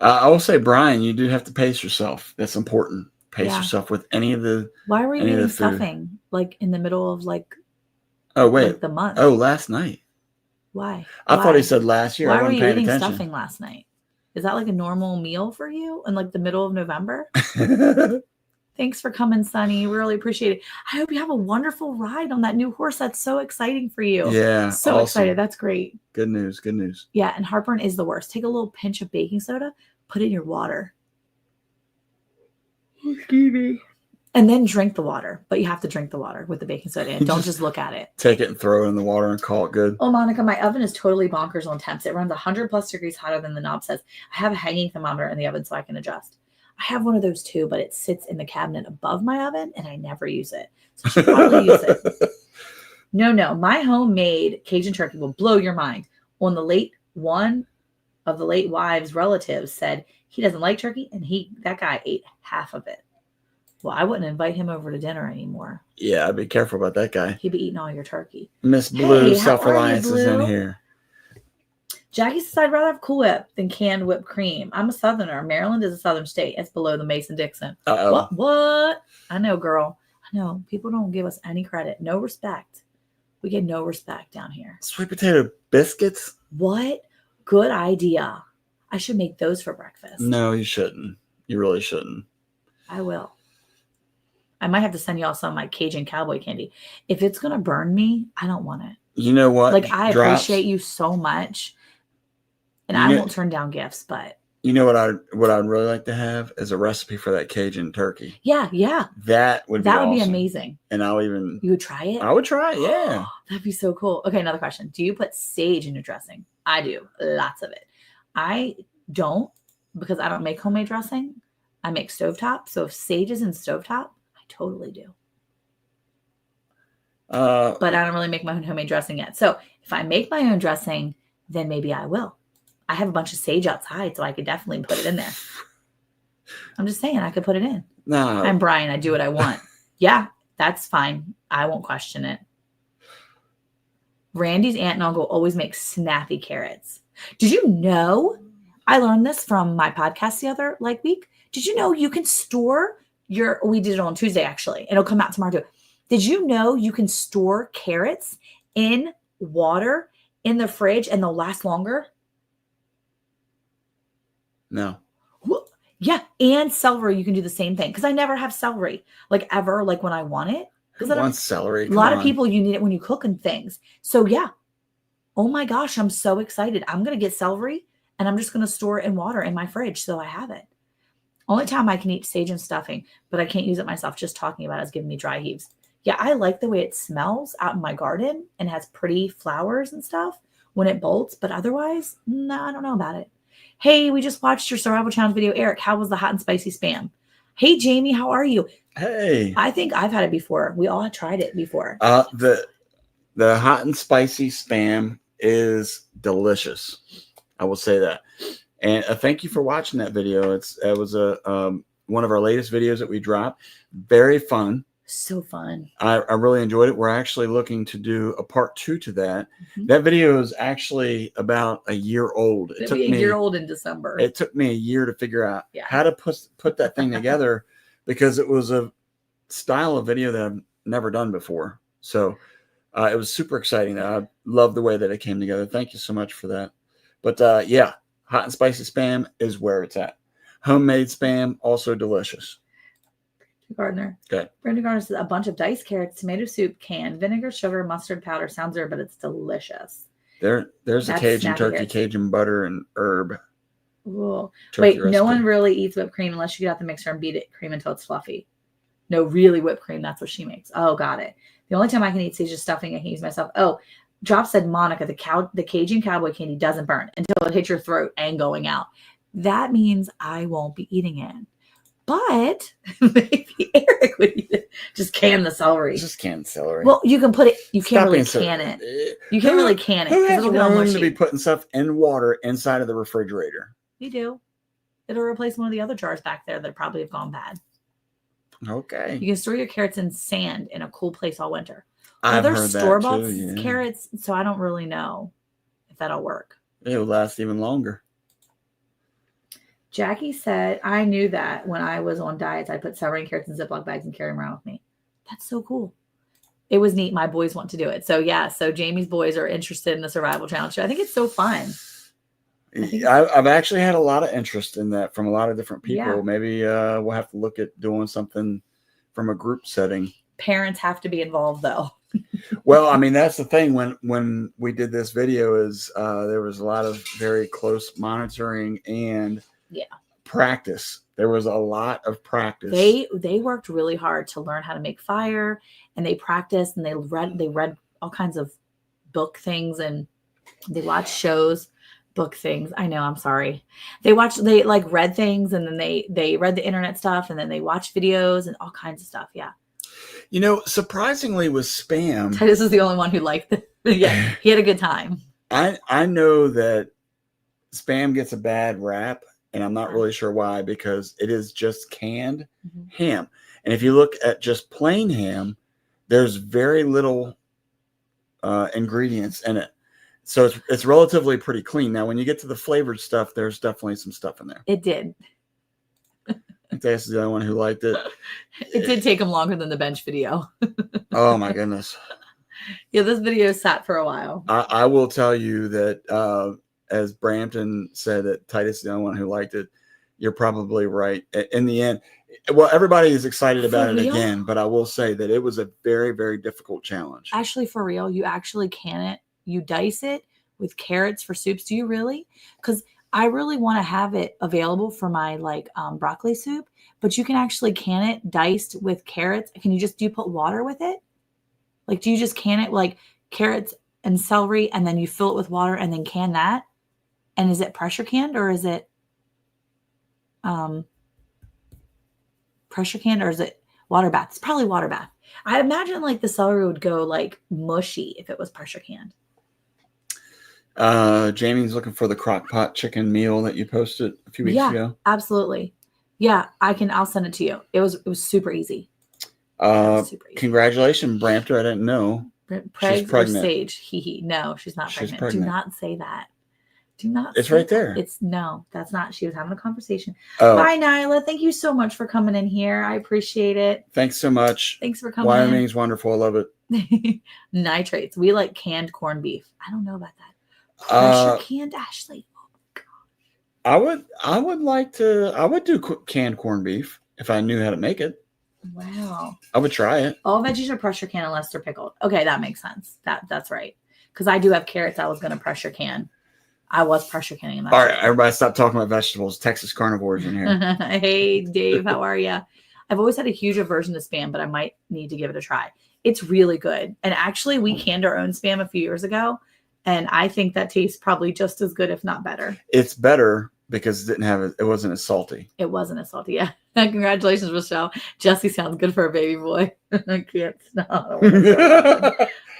I will say, Brian, you do have to pace yourself. That's important. Pace yourself with any of the. Why were you eating stuffing like in the middle of like? Oh wait, like the month. Oh, last night. Why? I thought he said last year. Why were you eating stuffing last night? Is that like a normal meal for you in like the middle of November? Thanks for coming, Sunny. Really appreciate it. I hope you have a wonderful ride on that new horse. That's so exciting for you. Yeah. So awesome. excited. That's great. Good news. Good news. Yeah, and heartburn is the worst. Take a little pinch of baking soda, put it in your water. Excuse me. And then drink the water. But you have to drink the water with the baking soda in. Don't just look at it. Take it and throw it in the water and call it good. Oh, Monica, my oven is totally bonkers on temps. It runs 100+ degrees hotter than the knob says. I have a hanging thermometer in the oven so I can adjust. I have one of those too, but it sits in the cabinet above my oven and I never use it. So I should probably use it. No. My homemade Cajun turkey will blow your mind. One of the late wives' relatives said he doesn't like turkey and that guy ate half of it. Well, I wouldn't invite him over to dinner anymore. Yeah, I'd be careful about that guy. He'd be eating all your turkey. Miss Blue, Hey, Self-Reliance is in here. Jackie says, I'd rather have Cool Whip than canned whipped cream. I'm a Southerner. Maryland is a Southern state. It's below the Mason-Dixon. Uh-oh. What? I know, girl. I know. People don't give us any credit. No respect. We get no respect down here. Sweet potato biscuits? What? Good idea. I should make those for breakfast. No, you shouldn't. You really shouldn't. I will. I might have to send y'all some of my Cajun cowboy candy. If it's going to burn me, I don't want it. You know what? Like, I appreciate you so much. And I won't turn down gifts, but you know what I'd really like to have is a recipe for that Cajun turkey. Yeah. That would be awesome. Be amazing. And you would try it? I would try it, yeah. That'd be so cool. Okay, another question. Do you put sage in your dressing? I do. Lots of it. I don't because I don't make homemade dressing. I make stovetop. So if sage is in stovetop, I totally do. But I don't really make my own homemade dressing yet. So if I make my own dressing, then maybe I will. I have a bunch of sage outside, so I could definitely put it in there. I'm just saying I could put it in. No. I'm Brian. I do what I want. Yeah, that's fine. I won't question it. Randy's aunt and uncle always make snappy carrots. Did you know? I learned this from my podcast the other week. Did you know you can store we did it on Tuesday, actually. It'll come out tomorrow too. Did you know you can store carrots in water in the fridge and they'll last longer? No. Yeah. And celery, you can do the same thing. Because I never have celery, ever, when I want it. Who wants celery? A lot of people, you need it when you cook and things. So yeah. Oh my gosh, I'm so excited. I'm going to get celery and I'm just going to store it in water in my fridge so I have it. Only time I can eat sage and stuffing, but I can't use it myself. Just talking about it is giving me dry heaves. Yeah, I like the way it smells out in my garden and has pretty flowers and stuff when it bolts. But otherwise, no, I don't know about it. Hey, we just watched your survival challenge video. Eric, how was the hot and spicy spam? Hey, Jamie, how are you? Hey. I think I've had it before. We all tried it before. The hot and spicy spam is delicious. I will say that. And thank you for watching that video. It was one of our latest videos that we dropped. Very fun. So fun. I really enjoyed it. We're actually looking to do a part 2 to that. Mm-hmm. That video is actually about a year old. It took me a year old in December. It took me a year to figure out how to put that thing together because it was a style of video that I've never done before. So it was super exciting. I love the way that it came together. Thank you so much for that. But yeah, hot and spicy spam is where it's at. Homemade spam, also delicious. Gardner. Okay. Brenda Gardner says a bunch of diced carrots, tomato soup, canned vinegar, sugar, mustard powder. Sounds weird, but it's delicious. There's a Cajun turkey, carrots. Cajun butter, and herb. Wait, recipe. No one really eats whipped cream unless you get out the mixer and beat it cream until it's fluffy. No, really whipped cream. That's what she makes. Oh, got it. The only time I can eat sage stuffing, I can use myself. Oh, Drop said, Monica, the Cajun cowboy candy doesn't burn until it hits your throat and going out. That means I won't be eating it. But maybe Eric would eat it. Just can the celery. Just can celery. Well, you can put it. You can't really can it. You can't really can it. Who has room to be putting stuff in water inside of the refrigerator? You do. It'll replace one of the other jars back there that probably have gone bad. Okay. You can store your carrots in sand in a cool place all winter. I've heard store-bought that too, yeah. Carrots, so I don't really know if that'll work. It'll last even longer. Jackie said, I knew that when I was on diets, I put celery and carrots in Ziploc bags and carry them around with me. That's so cool. It was neat. My boys want to do it. So yeah, so Jamie's boys are interested in the survival challenge. I think it's so fun. think I've actually had a lot of interest in that from a lot of different people. Yeah. Maybe we'll have to look at doing something from a group setting. Parents have to be involved though. Well, I mean, that's the thing. When we did this video, is there was a lot of very close monitoring and practice. There was a lot of practice. They worked really hard to learn how to make fire, and they practiced, and they read all kinds of book things, and they watched shows, book things. I know, I'm sorry. They like read things, and then they read the internet stuff, and then they watched videos and all kinds of stuff. Yeah. You know, surprisingly with spam, Titus is the only one who liked it. Yeah, he had a good time. I know that spam gets a bad rap, and I'm not really sure why, because it is just canned ham. And if you look at just plain ham, there's very little ingredients in it. So it's relatively pretty clean. Now, when you get to the flavored stuff, there's definitely some stuff in there. It did. This is the only one who liked it. It did take him longer than the bench video. Oh my goodness. Yeah, this video sat for a while. I will tell you that as Brampton said that Titus is the only one who liked it, you're probably right. In the end, well, everybody is excited about it again, but I will say that it was a very, very difficult challenge. Actually, for real, you actually can it. You dice it with carrots for soups. Do you really? Because I really want to have it available for my broccoli soup, but you can actually can it diced with carrots. Do you put water with it? Like, do you just can it like carrots and celery, and then you fill it with water and then can that? And is it pressure canned, or is it pressure canned, or is it water bath? It's probably water bath. I imagine like the celery would go like mushy if it was pressure canned. Jamie's looking for the crock pot chicken meal that you posted a few weeks ago. Absolutely. Yeah, I'll send it to you. It was super easy. Super easy. Congratulations, Brampton. I didn't know. She's pregnant. Sage. No, she's not pregnant. Do not say that. Do not. It's right there. That's not. She was having a conversation. Oh. Bye, Nyla. Thank you so much for coming in here. I appreciate it. Thanks so much. Thanks for coming. Wyoming's wonderful. I love it. Nitrates. We like canned corned beef. I don't know about that. Pressure canned, Ashley. Oh my gosh. I would do canned corned beef if I knew how to make it. Wow. I would try it. All veggies are pressure canned unless they're pickled. Okay, that makes sense. That's right. Because I do have carrots I was going to pressure can. I was pressure canning them. All right, everybody stop talking about vegetables. Texas carnivores in here. Hey, Dave, how are you? I've always had a huge aversion to Spam, but I might need to give it a try. It's really good. And actually, we canned our own Spam a few years ago, and I think that tastes probably just as good, if not better. It's better because it wasn't as salty. It wasn't as salty, yeah. Congratulations, Rochelle. Jesse sounds good for a baby boy. I can't stop.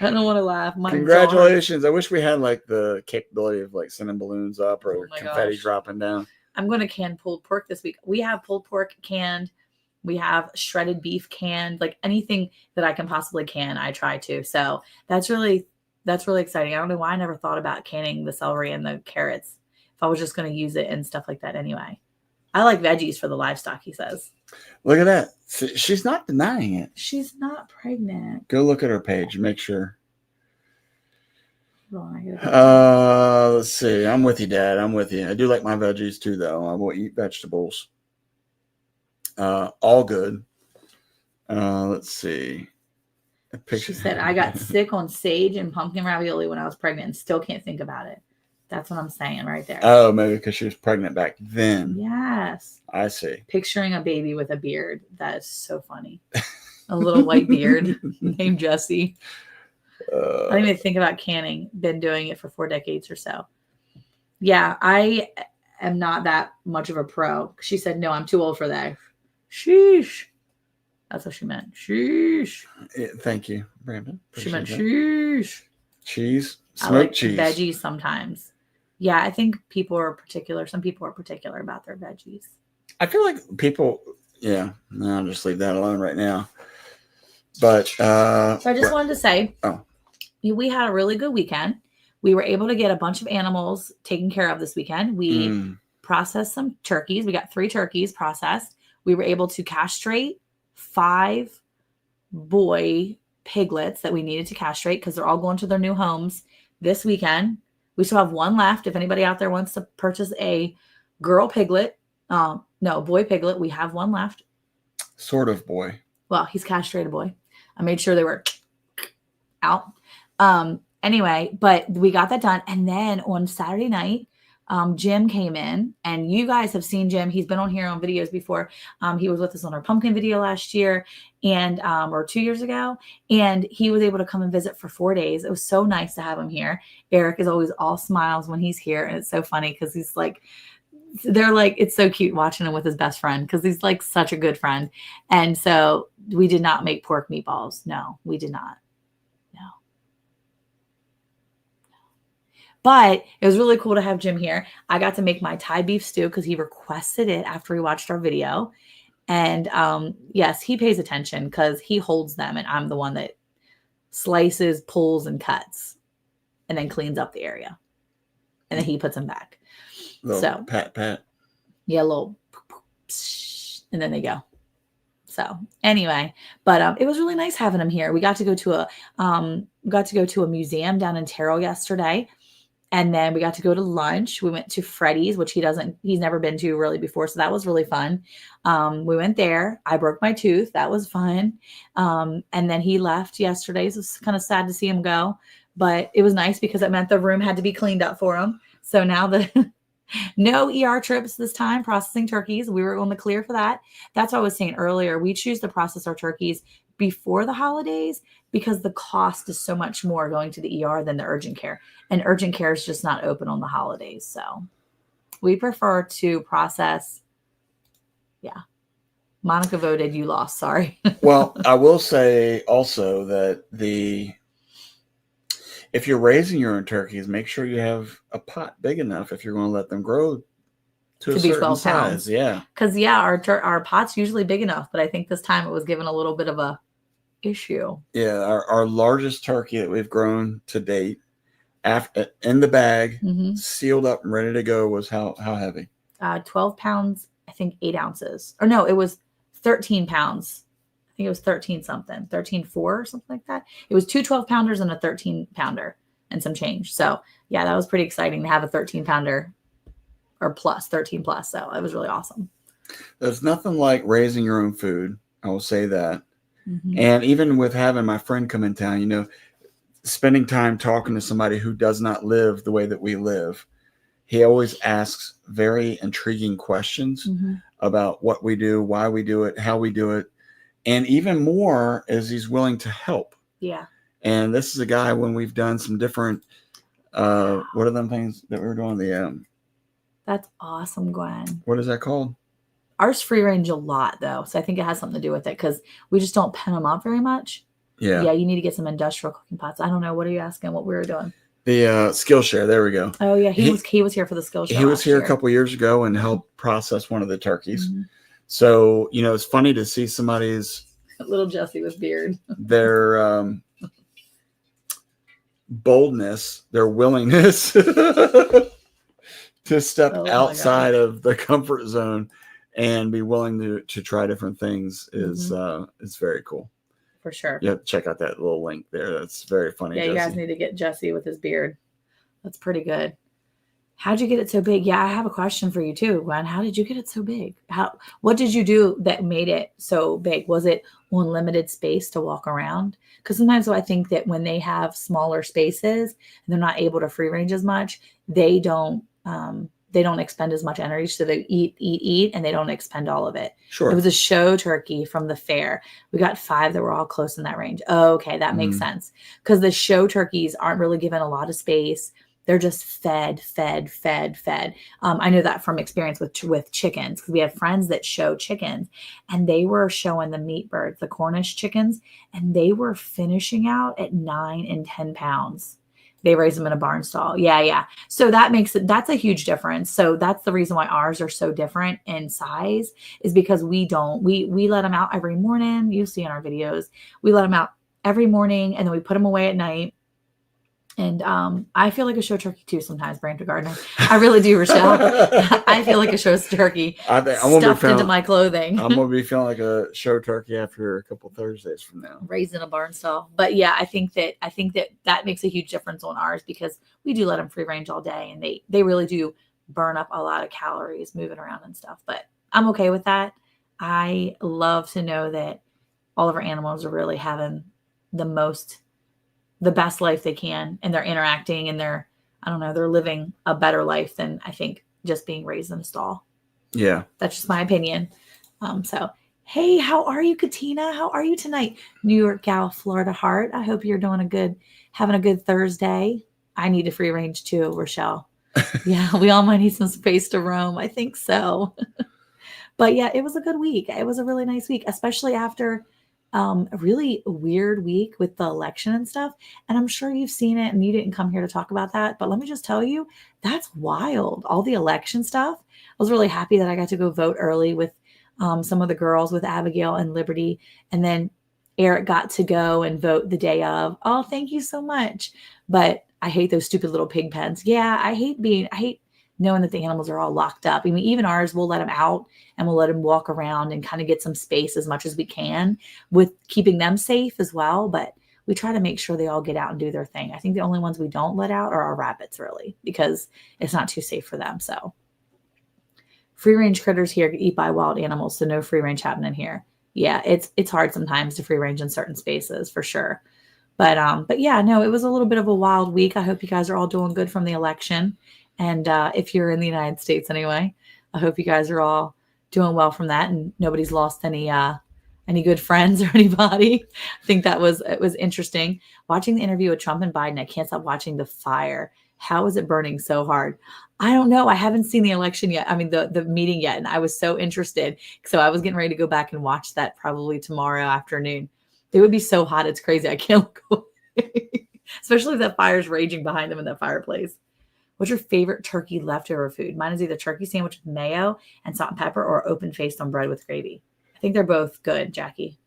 I don't want to laugh. Congratulations. I wish we had like the capability of like sending balloons up or confetti dropping down. I'm going to can pulled pork this week. We have pulled pork canned. We have shredded beef canned. Like anything that I can possibly can, I try to. So that's really exciting. I don't know why I never thought about canning the celery and the carrots if I was just going to use it and stuff like that anyway. I like veggies for the livestock, he says. Look at that. She's not denying it. She's not pregnant. Go look at her page and make sure. Let's see. I'm with you, Dad. I'm with you. I do like my veggies too, though. I will eat vegetables. All good. Let's see. She said, I got sick on sage and pumpkin ravioli when I was pregnant and still can't think about it. That's what I'm saying right there. Oh, maybe because she was pregnant back then. Yes. I see. Picturing a baby with a beard. That is so funny. A little white beard named Jesse. I don't even think about canning. Been doing it for 4 decades or so. Yeah, I am not that much of a pro. She said, no, I'm too old for that. Sheesh. That's what she meant. Sheesh. Thank you, Brandon. She meant sheesh. Cheese. Smoked cheese. Veggies sometimes. Yeah, I think people are particular. Some people are particular about their veggies. I feel like people, I'll just leave that alone right now. But so I just wanted to say, we had a really good weekend. We were able to get a bunch of animals taken care of this weekend. We processed some turkeys. We got 3 turkeys processed. We were able to castrate 5 boy piglets that we needed to castrate because they're all going to their new homes this weekend. We still have one left. If anybody out there wants to purchase a girl piglet, no, boy piglet, we have one left. Sort of boy. Well, he's castrated boy. I made sure they were out. Anyway, but we got that done. And then on Saturday night, Jim came in, and you guys have seen Jim. He's been on here on videos before. He was with us on our pumpkin video last year and or 2 years ago, and he was able to come and visit for 4 days. It was so nice to have him here. Eric is always all smiles when he's here, and it's so funny because he's like, they're like, it's so cute watching him with his best friend because he's like such a good friend. And so we did not make pork meatballs. No, we did not. But it was really cool to have Jim here. I got to make my Thai beef stew because he requested it after he watched our video. And yes, he pays attention because he holds them, and I'm the one that slices, pulls, and cuts, and then cleans up the area. And then he puts them back. So pat. Yeah, a little, and then they go. So anyway, but it was really nice having him here. We got to go to a museum down in Terrell yesterday. And then we got to go to lunch. We went to Freddy's, which he's never been to really before. So that was really fun. We went there. I broke my tooth. That was fun. And then he left yesterday. So it's kind of sad to see him go, but it was nice because it meant the room had to be cleaned up for him. So now no ER trips this time, processing turkeys. We were on the clear for that. That's what I was saying earlier. We choose to process our turkeys before the holidays because the cost is so much more going to the ER than the urgent care. And urgent care is just not open on the holidays. So we prefer to process. Yeah. Monica voted you lost. Sorry. Well, I will say also that if you're raising your own turkeys, make sure you have a pot big enough if you're going to let them grow to a certain 12 size. pounds. Yeah. Because our pot's usually big enough, but I think this time it was given a little bit of a issue. Yeah. Our largest turkey that we've grown to date, in the bag, sealed up and ready to go, was how heavy? 12 pounds, I think 8 ounces. Or no, it was 13 pounds. I think it was 13 something, 13.4 or something like that. It was 2 12-pounders and a 13-pounder and some change. So yeah, that was pretty exciting to have a 13-pounder or plus 13 plus. So it was really awesome. There's nothing like raising your own food. I will say that. Mm-hmm. And even with having my friend come in town, spending time talking to somebody who does not live the way that we live, he always asks very intriguing questions about what we do, why we do it, how we do it. And even more is he's willing to help. Yeah. And this is a guy when we've done some different, what are them things that we were doing? That's awesome, Gwen. What is that called? Ours free range a lot though. So I think it has something to do with it because we just don't pen them up very much. Yeah. Yeah, you need to get some industrial cooking pots. I don't know. What are you asking? What we were doing? The Skillshare. There we go. Oh yeah, he was here for the Skillshare. He was here a couple years ago and helped process one of the turkeys. Mm-hmm. So it's funny to see somebody's little Jesse with beard. Their boldness, their willingness to step outside of the comfort zone and be willing to try different things is very cool. For sure. Yeah, check out that little link there. That's very funny. Yeah, Jesse. you guys need to get Jesse with his beard. That's pretty good. How'd you get it so big? Yeah, I have a question for you too, Gwen. How did you get it so big? What did you do that made it so big? Was it on limited space to walk around? Because sometimes I think that when they have smaller spaces and they're not able to free range as much, they don't expend as much energy. So they eat, and they don't expend all of it. Sure. It was a show turkey from the fair. We got 5 that were all close in that range. Oh, okay. That makes sense. Because the show turkeys aren't really given a lot of space. They're just fed. I know that from experience with chickens, because we have friends that show chickens, and they were showing the meat birds, the Cornish chickens, and they were finishing out at 9 and 10 pounds. They raise them in a barn stall. Yeah. So that's a huge difference. So that's the reason why ours are so different in size, is because we let them out every morning. You see in our videos, we let them out every morning, and then we put them away at night. And I feel like a show turkey too sometimes, Brandon Gardner. I really do, Rochelle. I feel like a show turkey stuffed into my clothing. I'm gonna be feeling like a show turkey after a couple Thursdays from now. Raised in a barn stall. But yeah, I think that makes a huge difference on ours because we do let them free range all day, and they really do burn up a lot of calories moving around and stuff. But I'm okay with that. I love to know that all of our animals are really having the best life they can, and they're interacting, and they're living a better life than I think just being raised in a stall. Yeah. That's just my opinion. So, hey, how are you, Katina? How are you tonight? New York gal, Florida heart. I hope you're having a good Thursday. I need a free range too, Rochelle. Yeah, we all might need some space to roam. I think so. But yeah, it was a good week. It was a really nice week, especially after a really weird week with the election and stuff. And I'm sure you've seen it and you didn't come here to talk about that. But let me just tell you, that's wild. All the election stuff. I was really happy that I got to go vote early with some of the girls, with Abigail and Liberty. And then Eric got to go and vote the day of. Oh, thank you so much. But I hate those stupid little pig pens. Yeah, I hate knowing that the animals are all locked up. I mean, even ours, we'll let them out and we'll let them walk around and kind of get some space as much as we can with keeping them safe as well. But we try to make sure they all get out and do their thing. I think the only ones we don't let out are our rabbits, really, because it's not too safe for them. So free range critters here get eat by wild animals. So no free range happening here. Yeah, it's hard sometimes to free range in certain spaces for sure. But yeah, no, it was a little bit of a wild week. I hope you guys are all doing good from the election. And if you're in the United States anyway, I hope you guys are all doing well from that, and nobody's lost any good friends or anybody. I think it was interesting watching the interview with Trump and Biden. I can't stop watching the fire. How is it burning so hard? I don't know. I haven't seen the election yet. I mean, the meeting yet, and I was so interested. So I was getting ready to go back and watch that probably tomorrow afternoon. It would be so hot. It's crazy. I can't look away, especially if that fire's raging behind them in that fireplace. What's your favorite turkey leftover food? Mine is either turkey sandwich with mayo and salt and pepper or open-faced on bread with gravy. I think they're both good, Jackie.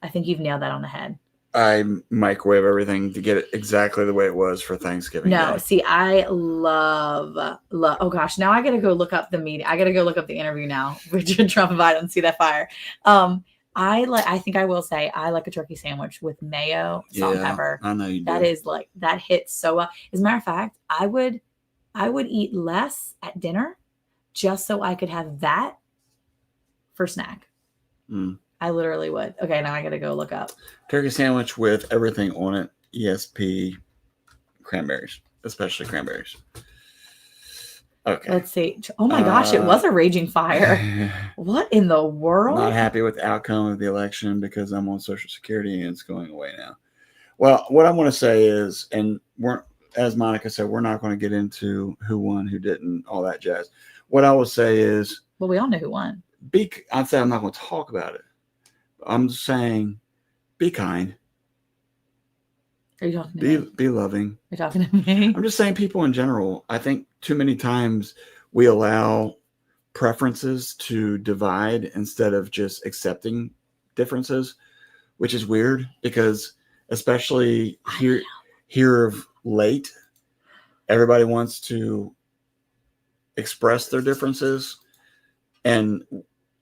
I think you've nailed that on the head. I microwave everything to get it exactly the way it was for Thanksgiving. No, see, I love. Oh gosh, now I got to go look up the meeting. I got to go look up the interview now. Richard Trump and Biden, see that fire. I think I will say I like a turkey sandwich with mayo, salt, and pepper. I know you do. That is that hits so well. As a matter of fact, I would eat less at dinner just so I could have that for snack. I literally would. Okay, now I got to go look up. Turkey sandwich with everything on it. ESP, cranberries, especially cranberries. Okay. Let's see. Oh my gosh, it was a raging fire. What in the world? Not happy with the outcome of the election because I'm on Social Security and it's going away now. Well, what I want to say is, and as Monica said, we're not going to get into who won, who didn't, all that jazz. What I will say is, well, we all know who won. I'd say I'm not going to talk about it. I'm just saying, be kind. Are you talking to me? Be loving. Are you talking to me? I'm just saying, people in general. I think too many times we allow preferences to divide instead of just accepting differences, which is weird because, especially here of late, everybody wants to express their differences, and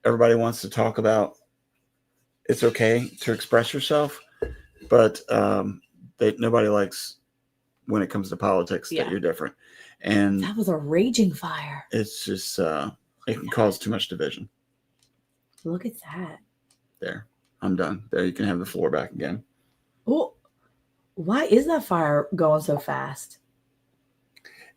everybody wants to talk about it's okay to express yourself, but nobody likes when it comes to politics that you're different. And that was a raging fire. It's just it can cause too much division. Look at that. There, I'm done. There, you can have the floor back again. Oh, why is that fire going so fast?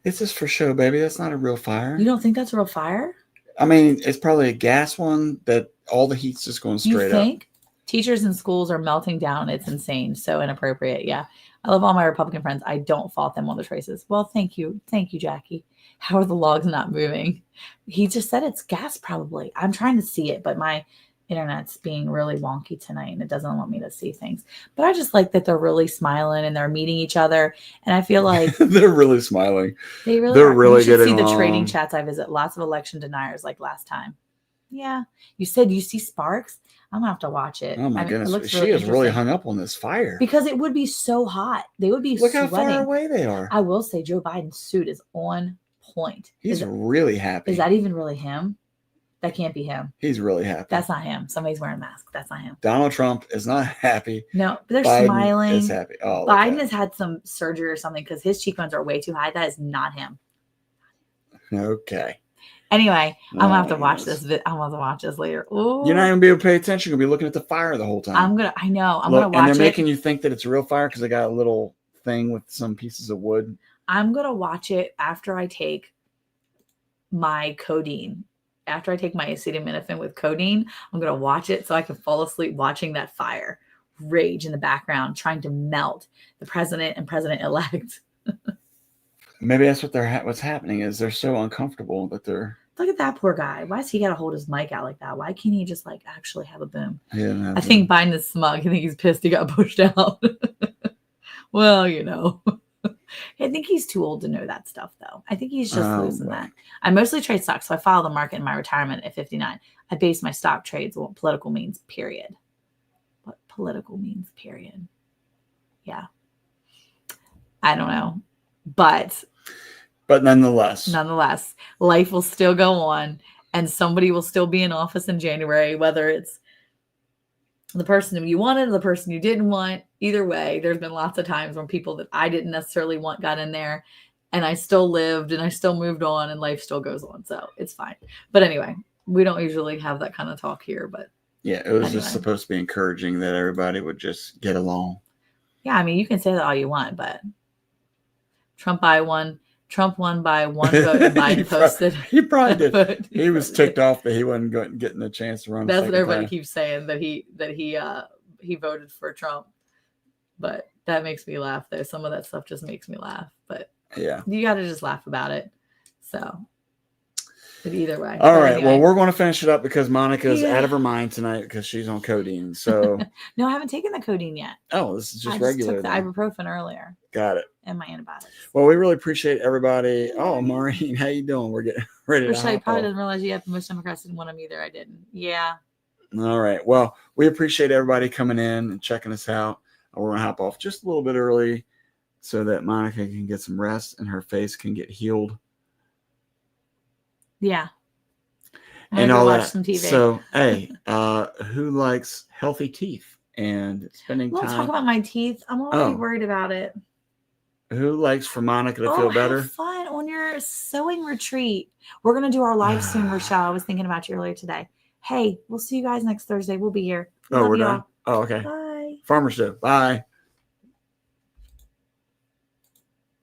It's just for show, baby. That's not a real fire. You don't think that's a real fire? I mean, it's probably a gas one that all the heat's just going straight up. You think? Teachers in schools are melting down. It's insane. So inappropriate. Yeah. I love all my Republican friends. I don't fault them on the choices. Well, thank you. Thank you, Jackie. How are the logs not moving? He just said it's gas probably. I'm trying to see it, but my internet's being really wonky tonight and it doesn't want me to see things. But I just like that they're really smiling and they're meeting each other. And I feel like they're really smiling. They're really you should getting see along. The trading chats I visit. Lots of election deniers like last time. Yeah. You said you see sparks? I'm gonna have to watch it. Oh my I mean, it goodness. looks She is really interesting. hung up on this fire. Because it would be so hot. They would be Look how sweating. far away they are. I will say Joe Biden's suit is on point. He's really happy. Is that even really him? That can't be him. He's really happy. That's not him. Somebody's wearing a mask. That's not him. Donald Trump is not happy. No, but they're Biden smiling. is happy. Oh, Biden has had some surgery or something because his cheekbones are way too high. That is not him. Okay. Anyway, I'm gonna have to watch yes. this. I'm gonna have to watch this later. Ooh. You're not even be able to pay attention. You're gonna be looking at the fire the whole time. I know. I'm Look, gonna watch and they're it. making you think that it's real fire because they got a little thing with some pieces of wood. I'm gonna watch it after I take my codeine. After I take my acetaminophen with codeine, I'm gonna watch it so I can fall asleep watching that fire rage in the background, trying to melt the president and president-elect. Maybe that's what's happening is they're so uncomfortable that they're. Look at that poor guy. Why does he got to hold his mic out like that? Why can't he just like actually have a boom? I think Biden is smug. I think he's pissed he got pushed out. Well, you know. I think he's too old to know that stuff, though. I think he's just losing that. I mostly trade stocks, so I follow the market in my retirement at 59. I base my stock trades on what political means, period. What political means, period. Yeah. I don't know. But nonetheless, life will still go on and somebody will still be in office in January, whether it's the person you wanted or the person you didn't want. Either way, there's been lots of times when people that I didn't necessarily want got in there and I still lived and I still moved on and life still goes on. So it's fine. But anyway, we don't usually have that kind of talk here, but yeah, it was just supposed to be encouraging that everybody would just get along. Yeah. I mean, you can say that all you want, but Trump won by one vote and Biden posted. He probably did. He was ticked off that he wasn't getting a chance to run. That's what everybody keeps saying, that he voted for Trump. But that makes me laugh though. Some of that stuff just makes me laugh. But yeah, you got to just laugh about it. So but either way. All right. Anyway. Well, we're going to finish it up because Monica's out of her mind tonight because she's on codeine. So no, I haven't taken the codeine yet. Oh, this is just I regular. Took the ibuprofen earlier. Got it. And my antibiotics. Well, we really appreciate everybody. Oh, Maureen, how you doing? We're getting ready to Rashad probably doesn't realize you have the most Democrats didn't want him either. I didn't. Yeah. All right. Well, we appreciate everybody coming in and checking us out. We're going to hop off just a little bit early so that Monica can get some rest and her face can get healed. Yeah. And all that. So, hey, who likes healthy teeth and spending time? We'll talk about my teeth. I'm already worried about it. Who likes for Monica to feel better? Have fun on your sewing retreat. We're going to do our live soon, Rochelle. I was thinking about you earlier today. Hey, we'll see you guys next Thursday. We'll be here. We're done. Oh, okay. Bye. Farmer Show. Bye.